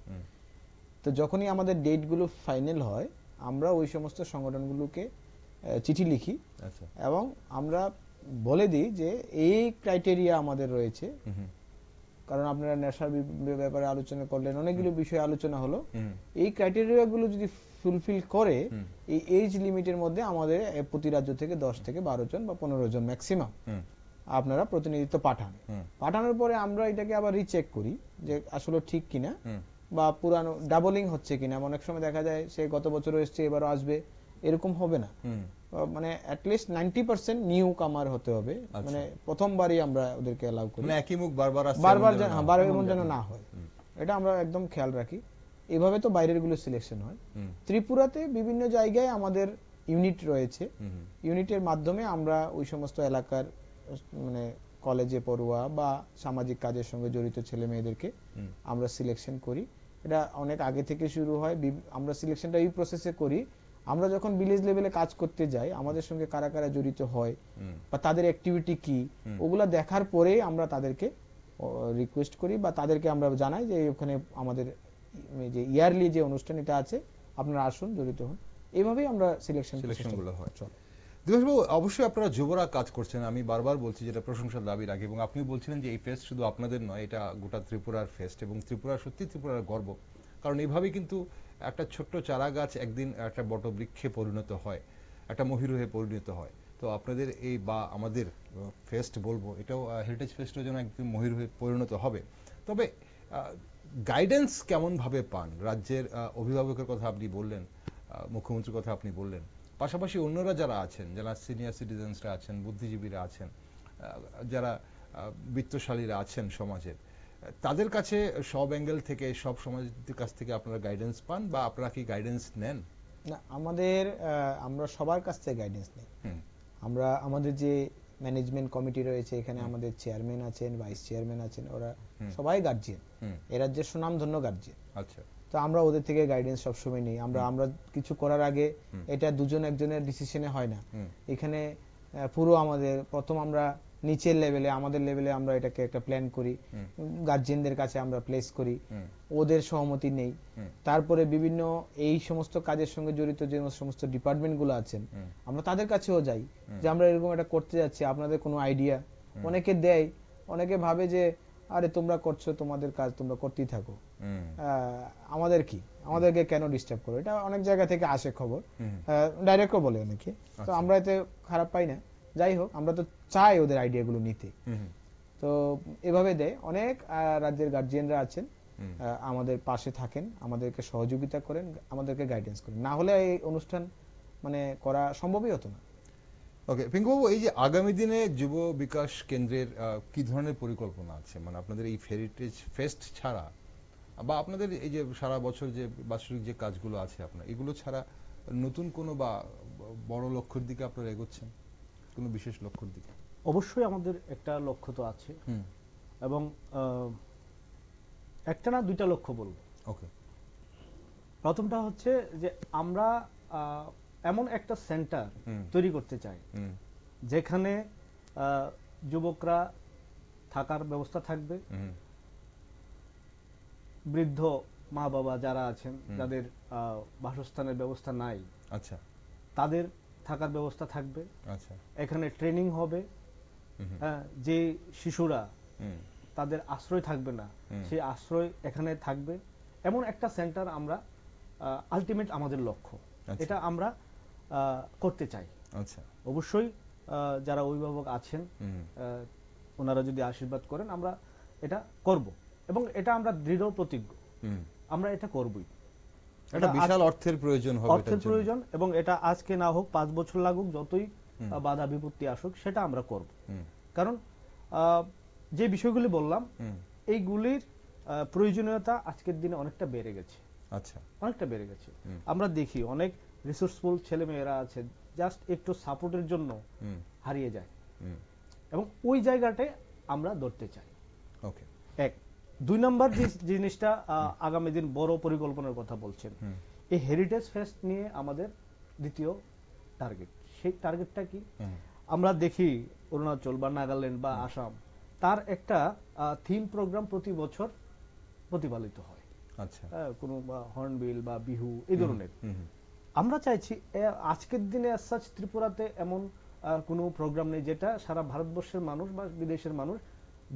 তো যখনই আমাদের ডেটগুলো ফাইনাল হয়, আমরা ওই সমস্ত সংগঠনগুলোকে চিঠি লিখি এবং আমরা বলে দিই যে এই ক্রাইটেরিয়া আমাদের রয়েছে। কারণ আপনারা নেশার ব্যাপারে আলোচনা করলেন, অনেকগুলো বিষয়ে আলোচনা হলো। এই ক্রাইটেরিয়া গুলো যদি ফুলফিল করে, এই এজ লিমিটের মধ্যে আমাদের প্রতি রাজ্য থেকে 10 থেকে 12 জন বা 15 জন ম্যাক্সিমাম আপনারা প্রতিনিধিত্ব পাঠান। পাঠানোর পরে আমরা এটাকে আবার রিচেক করি যে আসলে ঠিক কিনা, বা পুরানো ডাবলিং হচ্ছে কিনা। অনেক সময় দেখা যায় সে গত বছরও এসছে, এবারও আসবে, এরকম হবে না। মানে অ্যাটলিস্ট 90% নিউ কামার হতে হবে। মানে প্রথমবারই আমরা ওদেরকে অ্যালাউ করি, একই মুখ বারবার এমন যেন না হয়, এটা আমরা একদম খেয়াল রাখি। এভাবে তো বাইরের গুলো সিলেকশন হয়। ত্রিপুরাতে বিভিন্ন জায়গায় আমাদের ইউনিট রয়েছে। ইউনিটের মাধ্যমে আমরা ওই সমস্ত এলাকার মানে কলেজে পড়ুয়া বা সামাজিক কাজের সঙ্গে জড়িত ছেলে মেয়েদেরকে আমরা সিলেকশন করি। এটা অনেক আগে থেকে শুরু হয়। আমরা সিলেকশনটা এই প্রসেসে করি, আমরা যখন ভিলেজ লেভেলে কাজ করতে যাই, আমাদের সঙ্গে কারা কারা জড়িত হয় বা তাদের অ্যাক্টিভিটি কি, ওগুলা দেখার পরে আমরা তাদেরকে রিকোয়েস্ট করি বা তাদেরকে আমরা জানাই যে ওখানে আমাদের যে ইয়ারলি যে অনুষ্ঠান এটা আছে, আপনারা আসুন, জড়িত হন। এইভাবেই আমরা সিলেকশনগুলো হয়। দিবসবাবু, অবশ্যই আপনারা যুবরা কাজ করছেন, আমি বারবার বলছি, যেটা প্রশংসার দাবি রাখি। এবং আপনি বলছিলেন যে এই ফেস্ট শুধু আপনাদের নয়, এটা গোটা ত্রিপুরার ফেস্ট, এবং ত্রিপুরা সত্যি ত্রিপুরার গর্ব। কারণ এইভাবেই কিন্তু একটা ছোট্ট চারা গাছ একদিন একটা বট বৃক্ষে পরিণত হয়, একটা মহিরুহে পরিণত হয়। তো আপনাদের এই বা আমাদের ফেস্ট বলবো, এটাও হেরিটেজ ফেস্টের জন্য একদিন মহিরুহে পরিণত হবে। তবে গাইডেন্স কেমন ভাবে পান? রাজ্যের অভিভাবকের কথা আপনি বললেন, মুখ্যমন্ত্রীর কথা আপনি বললেন, পাশাপাশি অন্যরা যারা আছেন, যারা সিনিয়র সিটিজেন্সরা আছেন, বুদ্ধিজীবীরা আছেন, যারা বিত্তশালীরা আছেন সমাজের, তাদের কাছে সব অ্যাঙ্গেল থেকে, সব সমাজের কাছ থেকে আপনারা গাইডেন্স পান, বা আপনারা কি গাইডেন্স নেন? না, আমরা সবার কাছ থেকে গাইডেন্স নেই। আমাদের যে ম্যানেজমেন্ট কমিটি রয়েছে, এখানে আমাদের চেয়ারম্যান আছেন, ভাইস চেয়ারম্যান আছেন, ওরা সবাই গার্জিয়ান, এ রাজ্যের সুনামধন্য গার্জিয়ান। আচ্ছা, তো আমরা ওদের থেকে গাইডেন্স সবসময় নিই। আমরা কিছু করার আগে এটা দুজন একজনের ডিসিশনে হয় না। এখানে পুরো আমাদের প্রথম আমরা নিচের লেভেলে, আমাদের লেভেলে আমরা এটাকে একটা প্ল্যান করি, গার্জিয়ানদের কাছে আমরা প্লেস করি, ওদের সহমতি নেই। তারপরে বিভিন্ন এই সমস্ত কাজের সঙ্গে জড়িত যে সমস্ত ডিপার্টমেন্ট গুলো আছেন, আমরা তাদের কাছেও যাই যে আমরা এরকম একটা করতে যাচ্ছি, আপনাদের কোনো আইডিয়া? অনেকে দেয়, অনেকে ভাবে যে আরে তোমরা করছো, তোমাদের কাজ তোমরা করতেই থাকো, আমাদের কি, আমাদেরকে কেন ডিস্টার্ব করো? এটা অনেক জায়গা থেকে আসে খবর, ডাইরেক্টও বলে অনেকে। তো আমরা এতে খারাপ পাই না। যাই হোক, আমরা তো চাই ওদের আইডিয়াগুলো নিতে। তো এভাবে দেয়। অনেক রাজ্যের গার্জিয়ানরা আছেন, আমাদের পাশে থাকেন, আমাদেরকে সহযোগিতা করেন, আমাদেরকে গাইডেন্স করেন। না হলে এই অনুষ্ঠান মানে করা সম্ভবই হতো না। ওকে, পিঙ্কুবাবু, এই যে আগামী দিনে যুব বিকাশ কেন্দ্রের কি ধরনের পরিকল্পনা আছে? মানে আপনাদের এই হেরিটেজ ফেস্ট ছাড়া, বা আপনাদের এই যে সারা বছর যে বাৎসরিক যে কাজগুলো আছে আপনার, এগুলো ছাড়া নতুন কোনো বা বড় লক্ষ্যের দিকে আপনারা এগোচ্ছেন, কোনো বিশেষ লক্ষ্যের দিকে? অবশ্যই আমাদের একটা লক্ষ্য তো আছে, এবং একটা না দুইটা লক্ষ্য বলবো। ওকে, প্রথমটা হচ্ছে যে আমরা এমন একটা সেন্টার তৈরি করতে চাই যেখানে যুবকরা থাকার ব্যবস্থা থাকবে, বৃদ্ধ মা বাবা যারা আছেন, যাদের বাসস্থানের ব্যবস্থা নাই, আচ্ছা, তাদের থাকার ব্যবস্থা থাকবে। আচ্ছা, এখানে ট্রেনিং হবে, যে শিশুরা তাদের আশ্রয় থাকবে না, সেই আশ্রয় এখানে থাকবে, এমন একটা সেন্টার আমরা আলটিমেট আমাদের লক্ষ্য, এটা আমরা করতে চাই। আচ্ছা, অবশ্যই যারা অভিভাবক আছেন ওনারা যদি আশীর্বাদ করেন, আমরা এটা করব, এবং এটা আমরা দৃঢ় প্রতিজ্ঞ, আমরা এটা করবই। এটা বিশাল অর্থের প্রয়োজন হবে, অর্থের প্রয়োজন, এবং এটা আজকে না হোক 5 বছর লাগুক, যতই বাধা বিপত্তি আসুক, সেটা আমরা করব। কারণ যে বিষয়গুলি বললাম, এইগুলির প্রয়োজনীয়তা আজকের দিনে অনেকটা বেড়ে গেছে। আচ্ছা, অনেকটা বেড়ে গেছে। আমরা দেখি অনেক রিসোর্সফুল ছেলে মেয়েরা আছে, জাস্ট একটু সাপোর্টের জন্য হারিয়ে যায়, এবং ওই জায়গাটায় আমরা ধরতে চাই। ওকে, এক। 2 নাম্বার যে জিনিসটা, আগামী দিন বড় পরিকল্পনার কথা বলছেন, এই হেরিটেজ ফেস্ট নিয়ে আমাদের দ্বিতীয় টার্গেট। সেই টার্গেটটা কি? আমরা দেখি অরুণাচল বা নাগাল্যান্ড বা আসাম, তার একটা থিম প্রোগ্রাম প্রতি বছর প্রতিপালিত হয়। আচ্ছা, কোনো হর্নবিল বা বিহু এই ধরনের। আমরা চাইছি আজকের দিনে সাচ ত্রিপুরাতে এমন কোনো প্রোগ্রাম নেই যেটা সারা ভারতবর্ষের মানুষ বা বিদেশের মানুষ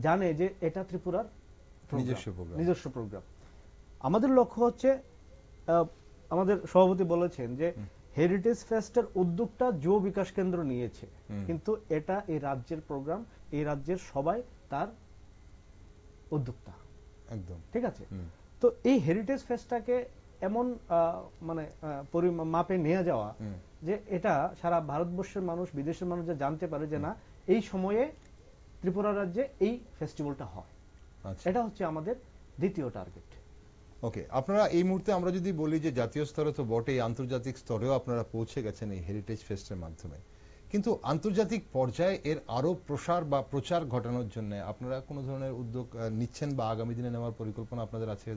জানে যে এটা ত্রিপুরার নিজস্ব প্রোগ্রাম। আমাদের লক্ষ্য হচ্ছে, আমাদের সভাপতি বলেছেন যে হেরিটেজ ফেস্টের উদ্যোগটা যুব বিকাশ কেন্দ্র নিয়েছে, কিন্তু এটা এই রাজ্যের প্রোগ্রাম, এই রাজ্যের সবাই তার উদ্যোক্তা। একদম ঠিক আছে। তো এই হেরিটেজ ফেস্টটাকে এমন মানে মাপে নিয়ে যাওয়া যে এটা সারা ভারতবর্ষের মানুষ, বিদেশের মানুষ যে জানতে পারে যে না, এই সময়ে ত্রিপুরা রাজ্যে এই ফেস্টিভ্যালটা হয়। এটা হচ্ছে আমাদের দ্বিতীয় টার্গেট। ওকে, আপনারা এই মুহূর্তে আমরা যদি বলি যে জাতীয় স্তরে তো বটেই, আন্তর্জাতিক স্তরেও আপনারা পৌঁছে গেছেন এই হেরিটেজ ফেস্টের মাধ্যমে, কিন্তু আন্তর্জাতিক পর্যায়ে এর আরো প্রসার বা প্রচার ঘটানোর জন্য আপনারা কোন ধরনের উদ্যোগ নিচ্ছেন বা আগামী দিনে নেওয়ার পরিকল্পনা আপনাদের আছে?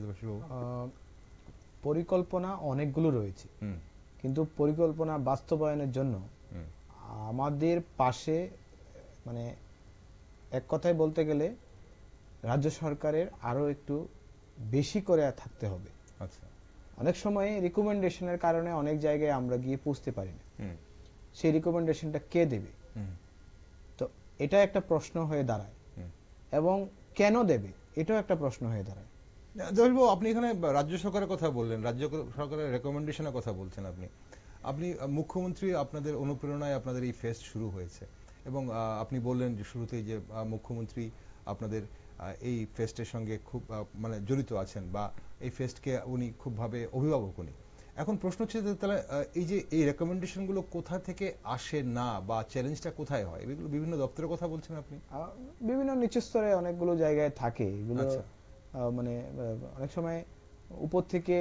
পরিকল্পনা অনেকগুলো রয়েছে, কিন্তু পরিকল্পনা বাস্তবায়নের জন্য আমাদের পাশে, মানে এক কথায় বলতে গেলে রাজ্য সরকারের আরো একটু বেশি করে থাকতে হবে। আচ্ছা, অনেক সময় রিকমেন্ডেশনের কারণে অনেক জায়গায় আমরা গিয়ে পৌঁছতে পারি না, সেই রিকমেন্ডেশনটা কে দেবে? তো এটা একটা প্রশ্ন হয়ে দাঁড়ায়, এবং কেন দেবে এটাও একটা প্রশ্ন হয়ে দাঁড়ায়। আপনি এখানে রাজ্য সরকারের কথা বললেন, রাজ্য সরকারের রেকমেন্ডেশনের কথা বলছেন। আপনি মুখ্যমন্ত্রী, আপনাদের অনুপ্রেরণায় আপনাদের এই ফেস্ট শুরু হয়েছে, এবং আপনি বললেন যে শুরুতেই যে মুখ্যমন্ত্রী আপনাদের এই ফেস্টের সঙ্গে খুব মানে জড়িত আছেন, বা এই ফেস্টকে উনি খুবভাবে অভিভাবক উনি। এখন প্রশ্ন হচ্ছে যে তাহলে এই যে এই রেকমেন্ডেশনগুলো কোথা থেকে আসে না, বা চ্যালেঞ্জটা কোথায় হয়? এগুলো বিভিন্ন দপ্তরের কথা বলছেন আপনি? বিভিন্ন নিচু স্তরে অনেকগুলো জায়গায় থাকে এগুলো। মানে অনেক সময় উপর থেকে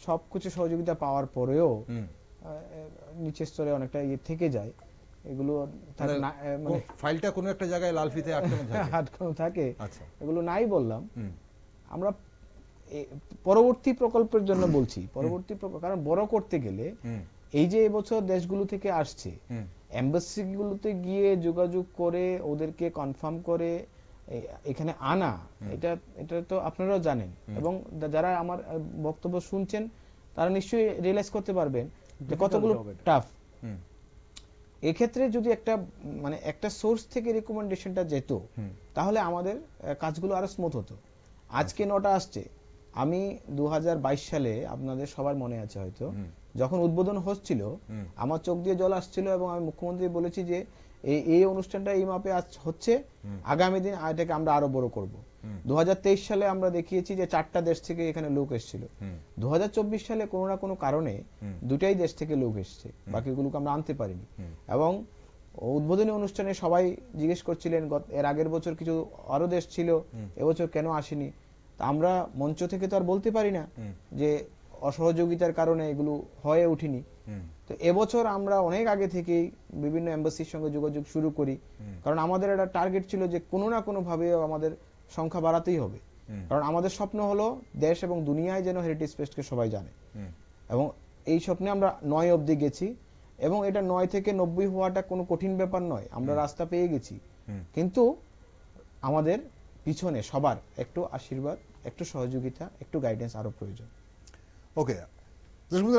সবকিছু সহযোগিতা পাওয়ার পরেও নিচের স্তরে অনেকটা ইয়ে থেকে যায়। এগুলো মানে ফাইলটা কোনো একটা জায়গায় লাল ফিতে আটকানো থাকে। এগুলো নাই বললাম। আমরা পরবর্তী প্রকল্পের জন্য বলছি, পরবর্তী কারণ বড় করতে গেলে এই যে এবছর দেশগুলো থেকে আসছে, এমবাসি গুলোতে গিয়ে যোগাযোগ করে ওদেরকে কনফার্ম করে এখানে আনা, এটা তো আপনারাও জানেন, এবং যারা আমার বক্তব্য শুনছেন তারা নিশ্চয়ই রিয়েলাইজ করতে পারবেন যে কতগুলো টাফ। এক্ষেত্রে যদি একটা সোর্স থেকে রিকমেন্ডেশনটা যেত, তাহলে আমাদের কাজগুলো আরো স্মুথ হতো। আজকে 9টা আসছে, আমি 2022 সালে, আপনাদের সবার মনে আছে হয়তো, যখন উদ্বোধন হচ্ছিল আমার চোখ দিয়ে জল আসছিল, এবং আমি মুখ্যমন্ত্রী বলেছি যে এই অনুষ্ঠানটা এই মাপে হচ্ছে, আগামী দিন এটাকে আমরা আরো বড় করব। 2023 সালে আমরা দেখিয়েছি যে 4টা দেশ থেকে এখানে লোক এসেছিল। 2024 সালে কোনো না কোনো কারণে 2টাই দেশ থেকে লোক এসেছে, বাকিগুলোকে আমরা আনতে পারিনি। এবং উদ্বোধনী অনুষ্ঠানে সবাই জিজ্ঞেস করছিলেন এর আগের বছর কিছু আরো দেশ ছিল, এবছর কেন আসেনি। আমরা মঞ্চ থেকে তো আর বলতে পারি না যে অসহযোগিতার কারণে এগুলো হয়ে উঠেনি। তো এবছর আমরা অনেক আগে থেকেই বিভিন্ন এমবাসির সঙ্গে যোগাযোগ শুরু করি, কারণ আমাদের একটা টার্গেট ছিল যে কোনো না কোনো ভাবে আমাদের সংখ্যা বাড়াতেই হবে। কারণ আমাদের স্বপ্ন হলো দেশ এবং দুনিয়ায় যেন হেরিটেজ ফেস্টকে সবাই জানে, এবং এই স্বপ্নে আমরা 9 অবধি গেছি, এবং এটা 9 থেকে 90 হওয়াটা কোনো কঠিন ব্যাপার নয়, আমরা রাস্তা পেয়ে গেছি। কিন্তু আমাদের পিছনে সবার একটু আশীর্বাদ, একটু সহযোগিতা, একটু গাইডেন্স আরো প্রয়োজন। ওকে,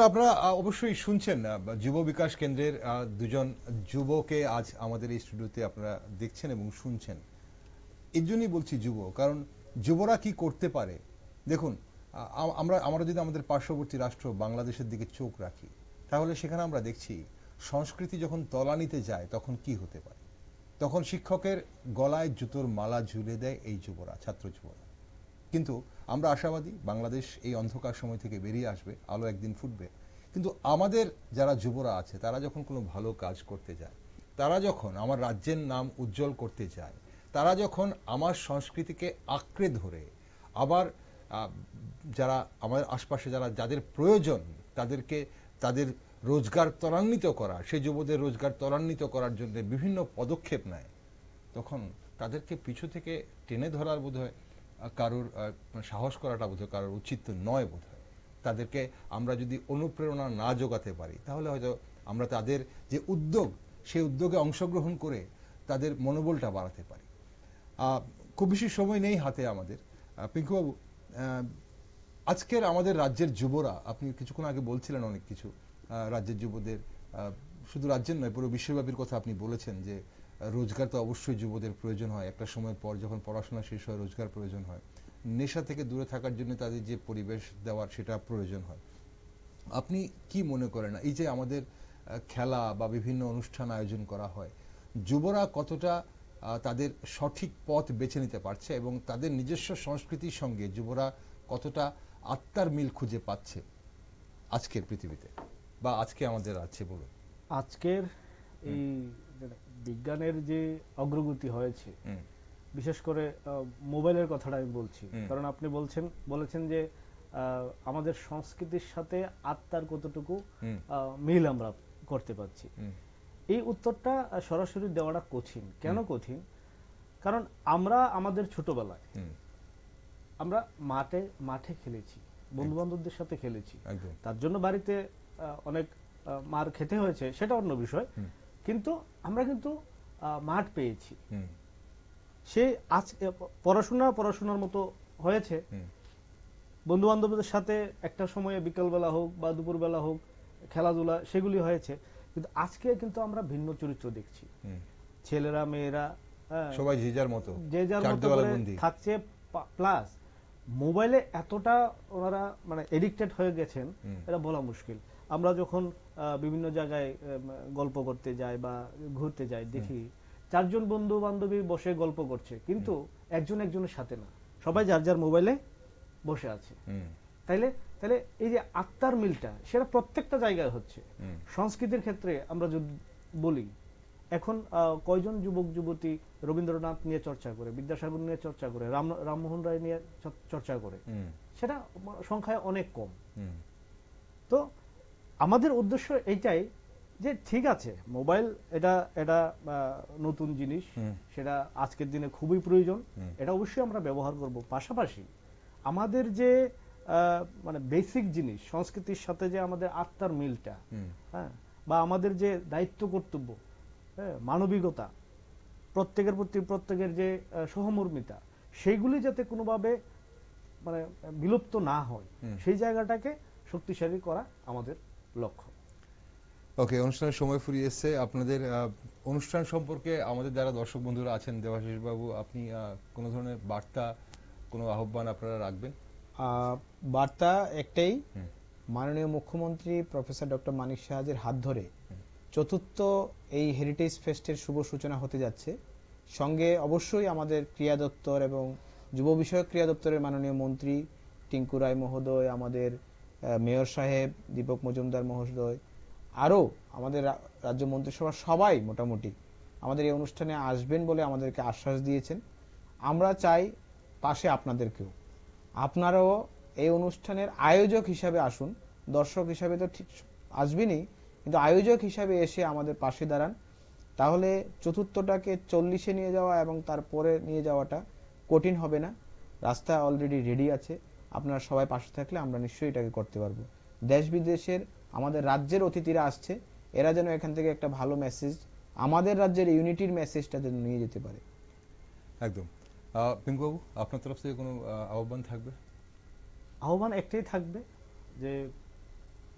আপনারা অবশ্যই শুনছেন যুব বিকাশ কেন্দ্রের দুজন যুবকে আজ আমাদের এই স্টুডিওতে আপনারা দেখছেন এবং শুনছেন। এর জন্যই বলছি যুব, কারণ যুবরা কি করতে পারে। দেখুন, আমরা যদি আমাদের পার্শ্ববর্তী রাষ্ট্র বাংলাদেশের দিকে চোখ রাখি, তাহলে সেখানে আমরা দেখছি সংস্কৃতি যখন তলানিতে যায় তখন কি হতে পারে। তখন শিক্ষকের গলায় জুতোর মালা ঝুলে দেয় এই যুবরা, ছাত্র যুবরা। কিন্তু আমরা আশাবাদী বাংলাদেশ এই অন্ধকার সময় থেকে বেরিয়ে আসবে, আলো একদিন ফুটবে। কিন্তু আমাদের যারা যুবরা আছে তারা যখন কোনো ভালো কাজ করতে যায়, তারা যখন আমার রাজ্যের নাম উজ্জ্বল করতে যায়, তারা যখন আমার সংস্কৃতিকে আঁকড়ে ধরে আবার যারা আমাদের আশপাশে যাদের প্রয়োজন তাদের রোজগার ত্বরান্বিত করা, সেই যুবদের রোজগার ত্বরান্বিত করার জন্য বিভিন্ন পদক্ষেপ নেয়, তখন তাদেরকে পিছু থেকে টেনে ধরার বোধহয় কারোর সাহস করাটা বোধহয় কারোর উচিত নয় বোধহয়। তাদেরকে আমরা যদি অনুপ্রেরণা না যোগাতে পারি তাহলে হয়তো আমরা তাদের যে উদ্যোগ সেই উদ্যোগে অংশগ্রহণ করে তাদের মনোবলটা বাড়াতে পারি। খুব বেশি সময় নেই হাতে আমাদের। পিঙ্কুবাবু, আজকের আমাদের রাজ্যের যুবরা, আপনি কিছুক্ষণ আগে বলছিলেন অনেক কিছু, রাজ্যের যুবদের, শুধু রাজ্যের নয় পুরো বিশ্বব্যাপীর কথা আপনি বলেছেন যে রোজগার তো অবশ্যই যুবদের প্রয়োজন হয়, একটা সময়ের পর যখন পড়াশোনা শেষ হয় রোজগার প্রয়োজন হয়, নেশা থেকে দূরে থাকার জন্য তাদের যে পরিবেশ দেওয়ার সেটা প্রয়োজন হয়। আপনি কি মনে করেন এই যে আমাদের খেলা বা বিভিন্ন অনুষ্ঠান আয়োজন করা হয়, যুবরা কতটা তাদের সঠিক পথ বেছে নিতে পারছে এবং তাদের নিজস্ব সংস্কৃতির সঙ্গে যুবরা কতটা আত্মার মিল খুঁজে পাচ্ছে আজকের পৃথিবীতে বা আজকে আমাদের রাজ্যে? বলুন। আজকের এই বিজ্ঞানের যে অগ্রগতি হয়েছে, বিশেষ করে মোবাইলের কথাটা আমি বলছি, কারণ আপনি বলেছেন যে আমাদের সংস্কৃতির সাথে আত্মার কতটুকু মিল আমরা করতে পারছি। এই উত্তরটা সরাসরি দেওয়াটা কঠিন। কেন কঠিন? কারণ আমরা আমাদের ছোটবেলায় আমরা মাঠে খেলেছি, বন্ধু বান্ধবদের সাথে খেলেছি, তার জন্য বাড়িতে অনেক মার খেতে হয়েছে, সেটা অন্য বিষয়, কিন্তু আমরা কিন্তু মাঠ পেয়েছি। সে আজ পড়াশোনার মতো হয়েছে, বন্ধু বান্ধবদের সাথে একটা সময়ে বিকালবেলা হোক বা দুপুরবেলা হোক খেলাধুলা সেগুলি হয়েছে। কিন্তু আজকে কিন্তু আমরা ভিন্ন চরিত্র দেখছি। ছেলেরা মেয়েরা সবাই যে যার মতো থাকছে, প্লাস মোবাইলে এতটা ওনারা মানে এডিক্টেড হয়ে গেছেন, এটা বলা মুশকিল। আমরা যখন বিভিন্ন জায়গায় গল্প করতে যাই বা ঘুরতে যাই, দেখি 4 জন বন্ধু বান্ধবী বসে গল্প করছে, কিন্তু একজন একজনের সাথে না, সবাই যার যার মোবাইলে বসে আছে। তাইলে এই যে আত্মার মিলটা সেটা প্রত্যেকটা জায়গায় হচ্ছে। সংস্কৃতির ক্ষেত্রে আমরা যদি বলি, এখন কয়জন যুবক যুবতী রবীন্দ্রনাথ নিয়ে চর্চা করে, বিদ্যাসাগর নিয়ে চর্চা করে, রামমোহন রায় নিয়ে চর্চা করে, সেটা সংখ্যায় অনেক কম। তো আমাদের উদ্দেশ্য এইটাই যে ঠিক আছে, মোবাইল এটা নতুন জিনিস, সেটা আজকের দিনে খুবই প্রয়োজন, এটা অবশ্যই আমরা ব্যবহার করব। পাশাপাশি আমাদের যে মানে বেসিক জিনিস, সংস্কৃতির সাথে যে আমাদের আত্মার মিলটা, হ্যাঁ, বা আমাদের যে দায়িত্ব কর্তব্য, মানবিকতা, প্রত্যেকের প্রতি প্রত্যেকের যে সহমর্মিতা, সেইগুলি যাতে কোনোভাবে মানে বিলুপ্ত না হয়, সেই জায়গাটাকে শক্তিশালী করা আমাদের লক্ষ্য। ওকে, অনুষ্ঠানের সময় ফুরিয়ে এসেছে। আপনাদের অনুষ্ঠান সম্পর্কে আমাদের যারা দর্শক বন্ধুরা আছেন, দেবাশিস বাবু, আপনি কোনো ধরনের বার্তা, কোনো আহ্বান আপনারা রাখবেন? বার্তা একটাই, মাননীয় মুখ্যমন্ত্রী প্রফেসর ডক্টর মানিক সাহাজের হাত ধরে ৪র্থ এই হেরিটেজ ফেস্টের শুভ সূচনা হতে যাচ্ছে। সঙ্গে অবশ্যই আমাদের ক্রীড়া দপ্তর এবং যুব বিষয়ক ক্রীড়া দপ্তরের মাননীয় মন্ত্রী টিঙ্কু রায় মহোদয়, আমাদের মেয়র সাহেব দীপক মজুমদার মহোদয়, আরও আমাদের রাজ্য মন্ত্রিসভার সবাই মোটামুটি আমাদের এই অনুষ্ঠানে আসবেন বলে আমাদেরকে আশ্বাস দিয়েছেন। আমরা চাই পাশে আপনাদেরকেও, আপনারাও এই অনুষ্ঠানের আয়োজক হিসাবে আসুন। দর্শক হিসাবে তো ঠিক আসবেনই, কিন্তু আয়োজক হিসাবে এসে আমাদের পাশে দাঁড়ান। তাহলে ৪র্থটাকে 40-এ নিয়ে যাওয়া এবং তারপরে নিয়ে যাওয়াটা কঠিন হবে না। রাস্তা অলরেডি রেডি আছে, আপনারা সবাই পাশে থাকলে আমরা নিশ্চয়ই এটাকে করতে পারবো। দেশ বিদেশের আমাদের রাজ্যের অতিথিরা আসছে, এরা যেন এখান থেকে একটা ভালো মেসেজ, আমাদের রাজ্যের ইউনিটির মেসেজটা যেন নিয়ে যেতে পারে। একদম। পিঙ্কুবাবু, আপনার তরফ থেকে কোনো আহ্বান থাকবে? আহ্বান একটাই থাকবে যে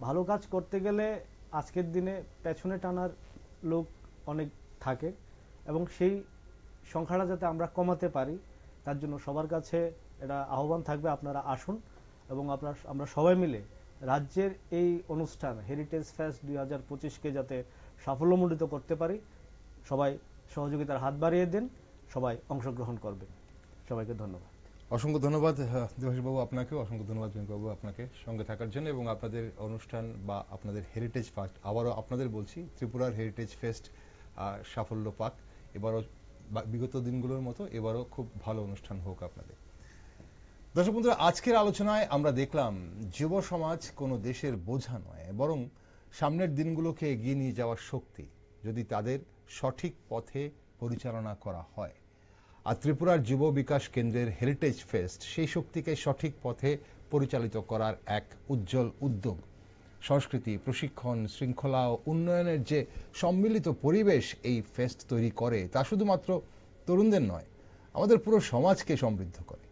ভালো কাজ করতে গেলে আজকের দিনে পেছনে টানার লোক অনেক থাকে, এবং সেই সংখ্যাটা যাতে আমরা কমাতে পারি তার জন্য সবার কাছে এটা আহ্বান থাকবে, আপনারা আসুন এবং আমরা সবাই মিলে রাজ্যের এই অনুষ্ঠান হেরিটেজ ফেস্ট 2025কে যাতে সাফল্যমণ্ডিত করতে পারি। সবাই সহযোগিতার হাত বাড়িয়ে দেন, সবাই অংশগ্রহণ করবেন। সবাইকে ধন্যবাদ। অসংখ্য ধন্যবাদ দেবাশিস বাবু আপনাকে, অসংখ্য ধন্যবাদ পিঙ্কুবাবু আপনাকে সঙ্গে থাকার জন্য এবং আপনাদের অনুষ্ঠান বা আপনাদের হেরিটেজ ফেস্ট, আবারও আপনাদের বলছি, ত্রিপুরার হেরিটেজ ফেস্ট সাফল্য পাক। এবারও বিগত দিনগুলোর মতো এবারও খুব ভালো অনুষ্ঠান হোক আপনাদের। দর্শক বন্ধুরা, আজকের আলোচনায় আমরা দেখলাম যুব সমাজ কোনো দেশের বোঝা নয়, বরং সামনের দিনগুলোকে এগিয়ে নিয়ে যাওয়ার শক্তি, যদি তাদের সঠিক পথে পরিচালনা করা হয়। আর ত্রিপুরার যুব বিকাশ কেন্দ্রের হেরিটেজ ফেস্ট সেই শক্তিকে সঠিক পথে পরিচালিত করার এক উজ্জ্বল উদ্যোগ। সংস্কৃতি, প্রশিক্ষণ, শৃঙ্খলা ও উন্নয়নের যে সম্মিলিত পরিবেশ এই ফেস্ট তৈরি করে তা শুধুমাত্র তরুণদের নয়, আমাদের পুরো সমাজকে সমৃদ্ধ করে।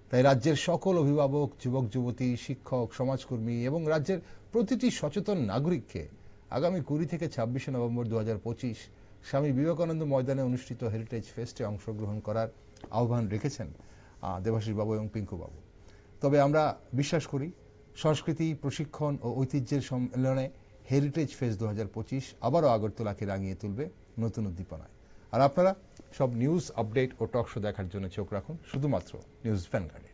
তাই রাজ্যের সকল অভিভাবক, যুবক যুবতী, শিক্ষক, সমাজকর্মী এবং রাজ্যের প্রতিটি সচেতন নাগরিককে আগামী 20 থেকে 26 নভেম্বর 2025 স্বামী বিবেকানন্দ ময়দানে অনুষ্ঠিত হেরিটেজ ফেস্টে অংশগ্রহণ করার আহ্বান রেখেছেন দেবাশিস বাবু এবং পিঙ্কু বাবু। তবে আমরা বিশ্বাস করি সংস্কৃতি, প্রশিক্ষণ ও ঐতিহ্যের সম্মেলনে হেরিটেজ ফেস্ট 2025 আবারও আগরতলাকে রাঙিয়ে তুলবে নতুন উদ্দীপনায়। আর আপনারা সব নিউজ, আপডেট ও টক শো দেখার জন্য চোখ রাখুন শুধুমাত্র নিউজ ভ্যানগার্ডে।